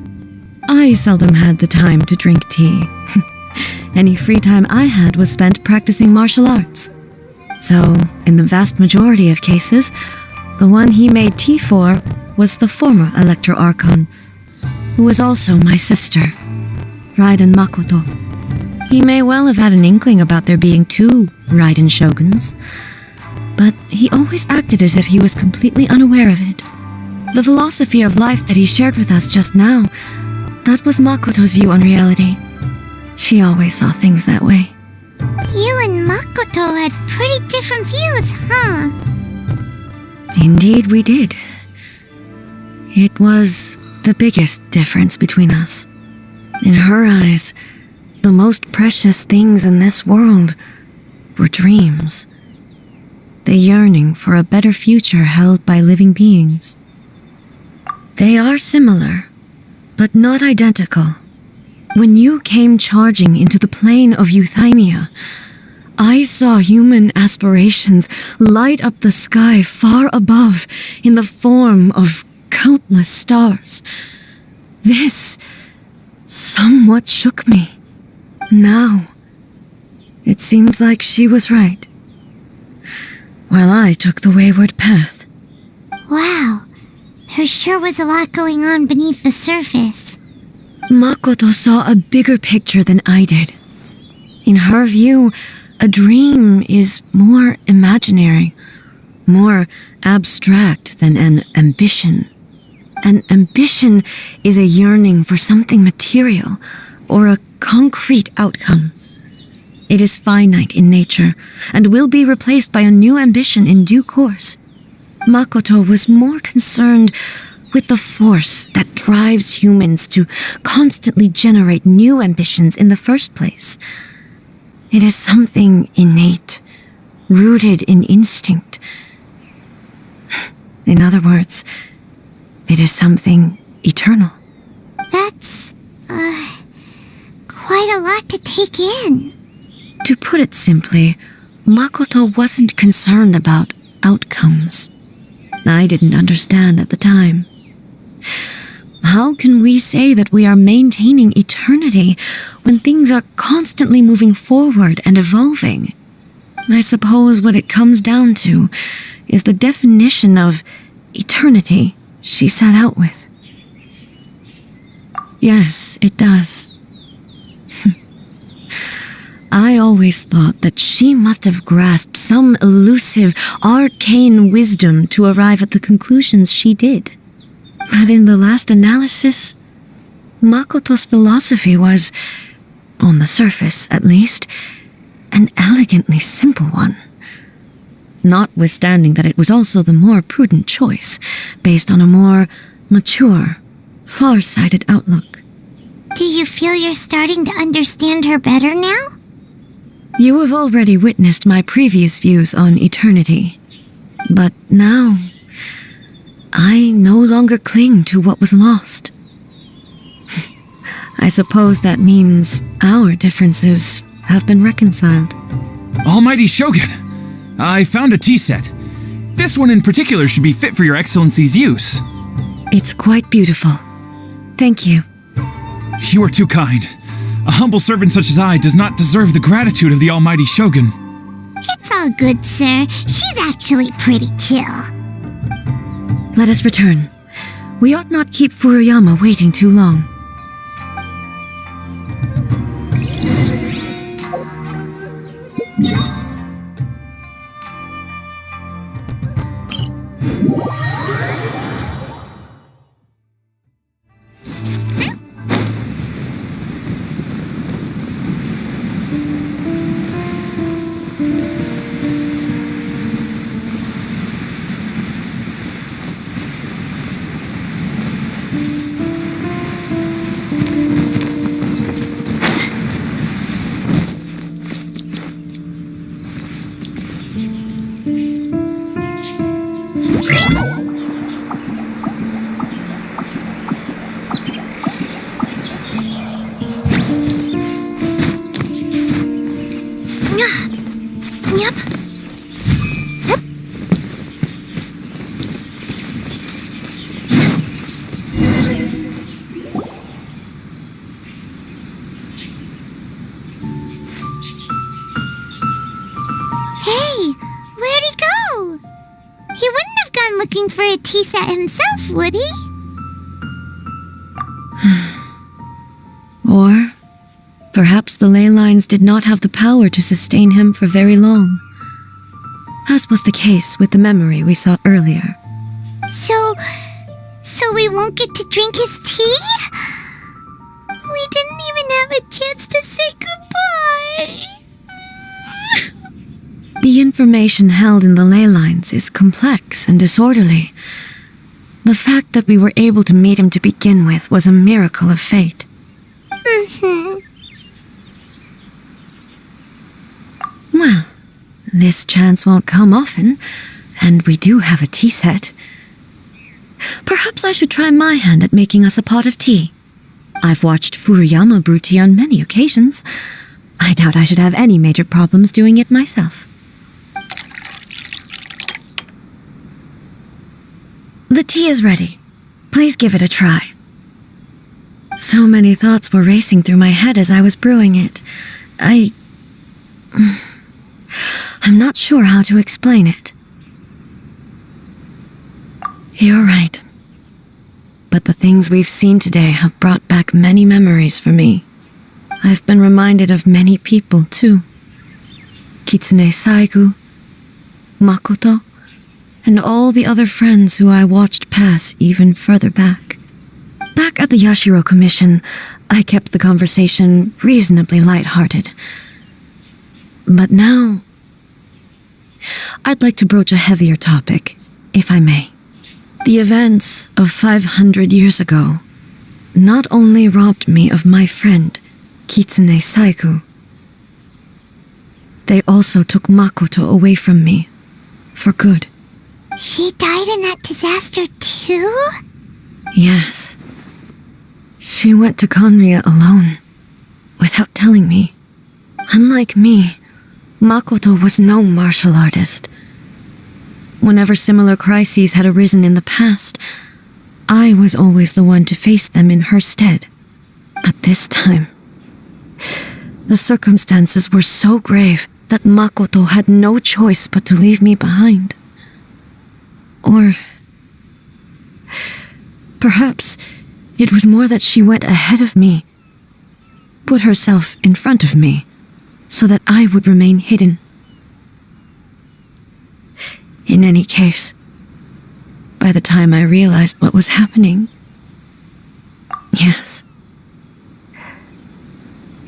I seldom had the time to drink tea. Any free time I had was spent practicing martial arts. So, in the vast majority of cases, the one he made tea for was the former Electro Archon, who was also my sister, Raiden Makoto. He may well have had an inkling about there being two Raiden Shoguns, but he always acted as if he was completely unaware of it. The philosophy of life that he shared with us just now, that was Makoto's view on reality. She always saw things that way. You and Makoto had pretty different views, huh? Indeed we did. It was the biggest difference between us. In her eyes, the most precious things in this world were dreams. the yearning for a better future held by living beings. They are similar, but not identical. When you came charging into the plane of Euthymia, I saw human aspirations light up the sky far above in the form of countless stars. This somewhat shook me. Now, it seems like she was right, while I took the wayward path. Wow, there sure was a lot going on beneath the surface. Makoto saw a bigger picture than I did. In her view, a dream is more imaginary, more abstract than an ambition. An ambition is a yearning for something material or a concrete outcome. It is finite in nature and will be replaced by a new ambition in due course. Makoto was more concerned with the force that drives humans to constantly generate new ambitions in the first place. It is something innate, rooted in instinct. In other words, it is something eternal. That's, quite a lot to take in. To put it simply, Makoto wasn't concerned about outcomes. I didn't understand at the time. How can we say that we are maintaining eternity when things are constantly moving forward and evolving? I suppose what it comes down to is the definition of eternity she set out with. Yes, it does. I always thought that she must have grasped some elusive, arcane wisdom to arrive at the conclusions she did. But in the last analysis, Makoto's philosophy was, on the surface at least, an elegantly simple one. Notwithstanding that it was also the more prudent choice, based on a more mature, far-sighted outlook. Do you feel you're starting to understand her better now? You have already witnessed my previous views on eternity. But now, I no longer cling to what was lost. I suppose that means our differences have been reconciled. Almighty Shogun, I found a tea set. This one in particular should be fit for your Excellency's use. It's quite beautiful. Thank you. You are too kind. A humble servant such as I does not deserve the gratitude of the Almighty Shogun. It's all good, sir. She's actually pretty chill. Let us return. We ought not keep Furuyama waiting too long. Yep. Hey, where'd he go? He wouldn't have gone looking for a tea set himself, would he? Or perhaps the ley lines did not have the power to sustain him for very long, as was the case with the memory we saw earlier. So we won't get to drink his tea? We didn't even have a chance to say goodbye. The information held in the ley lines is complex and disorderly. The fact that we were able to meet him to begin with was a miracle of fate. Mm-hmm. Well, This chance won't come often, and we do have a tea set. Perhaps I should try my hand at making us a pot of tea. I've watched Furuyama brew tea on many occasions. I doubt I should have any major problems doing it myself. The tea is ready. Please give it a try. So many thoughts were racing through my head as I was brewing it. I'm not sure how to explain it. You're right. But the things we've seen today have brought back many memories for me. I've been reminded of many people, too. Kitsune Saigu, Makoto, and all the other friends who I watched pass even further back. Back at the Yashiro Commission, I kept the conversation reasonably lighthearted. But now, I'd like to broach a heavier topic, if I may. The events of 500 years ago not only robbed me of my friend, Kitsune Saigu, they also took Makoto away from me, for good. She died in that disaster too? Yes. She went to Conria alone, without telling me. Unlike me, Makoto was no martial artist. Whenever similar crises had arisen in the past, I was always the one to face them in her stead. But this time, the circumstances were so grave that Makoto had no choice but to leave me behind. Or perhaps it was more that she went ahead of me, put herself in front of me, so that I would remain hidden. In any case, by the time I realized what was happening, yes,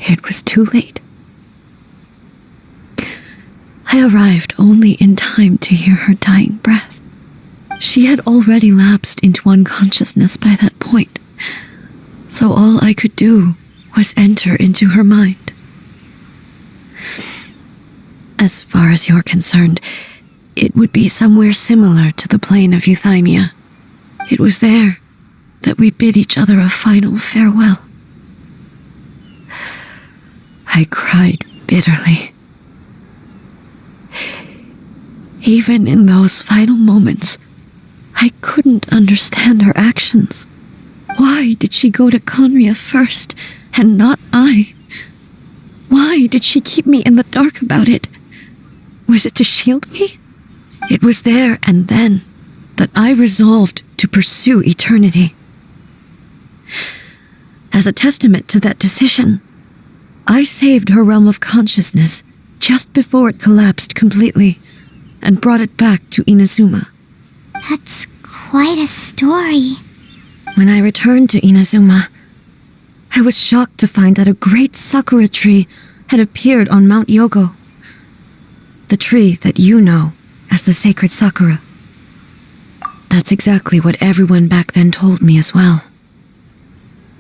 it was too late. I arrived only in time to hear her dying breath. She had already lapsed into unconsciousness by that point, so all I could do was enter into her mind. As far as you're concerned, it would be somewhere similar to the plain of Euthymia. It was there that we bid each other a final farewell. I cried bitterly. Even in those final moments, I couldn't understand her actions. Why did she go to Conria first, and not I? Why did she keep me in the dark about it? Was it to shield me? It was there and then that I resolved to pursue eternity. As a testament to that decision, I saved her realm of consciousness just before it collapsed completely and brought it back to Inazuma. That's quite a story. When I returned to Inazuma, I was shocked to find that a great sakura tree had appeared on Mount Yogo. The tree that you know as the sacred sakura. That's exactly what everyone back then told me as well.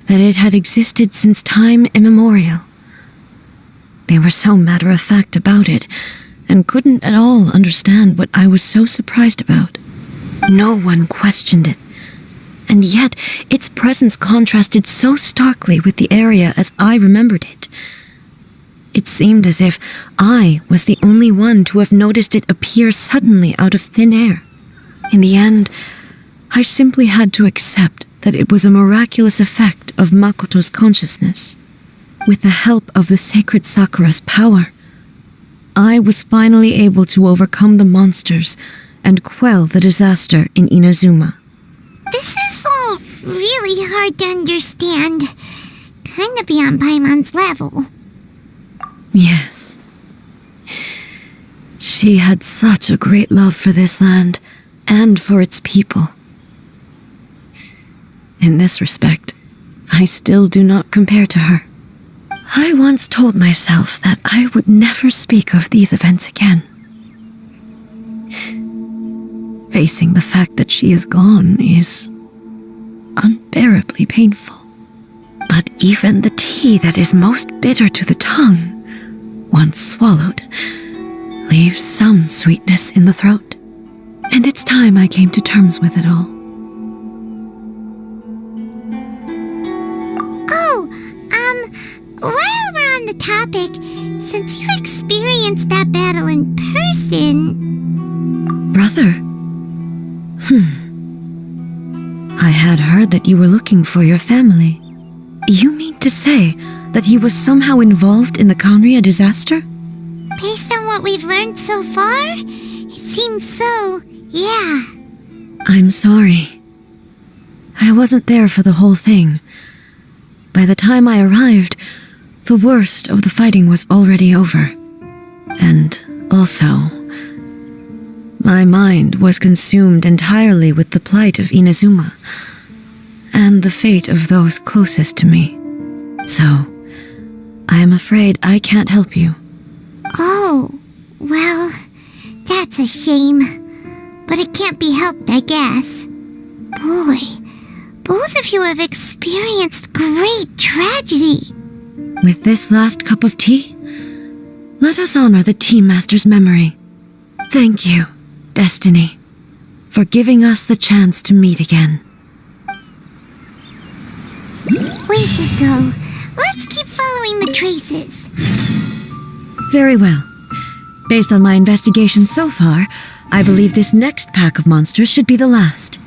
That it had existed since time immemorial. They were so matter-of-fact about it, and couldn't at all understand what I was so surprised about. No one questioned it, and yet its presence contrasted so starkly with the area as I remembered it. It seemed as if I was the only one to have noticed it appear suddenly out of thin air. In the end, I simply had to accept that it was a miraculous effect of Makoto's consciousness. With the help of the sacred sakura's power, I was finally able to overcome the monsters and quell the disaster in Inazuma. This is all really hard to understand. Kinda beyond Paimon's level. Yes. She had such a great love for this land and for its people. In this respect, I still do not compare to her. I once told myself that I would never speak of these events again. Facing the fact that she is gone is unbearably painful. But even the tea that is most bitter to the tongue, once swallowed, leaves some sweetness in the throat. And it's time I came to terms with it all. Oh, while we're on the topic, since you experienced that battle in person... Brother? I had heard that you were looking for your family. You mean to say that he was somehow involved in the Conria disaster? Based on what we've learned so far, it seems so, yeah. I'm sorry. I wasn't there for the whole thing. By the time I arrived, the worst of the fighting was already over. And also, my mind was consumed entirely with the plight of Inazuma and the fate of those closest to me. So, I am afraid I can't help you. Oh, well, that's a shame. But it can't be helped, I guess. Boy, both of you have experienced great tragedy. With this last cup of tea, let us honor the Tea Master's memory. Thank you, Destiny, for giving us the chance to meet again. We should go. Let's keep following the traces. Very well. Based on my investigation so far, I believe this next pack of monsters should be the last.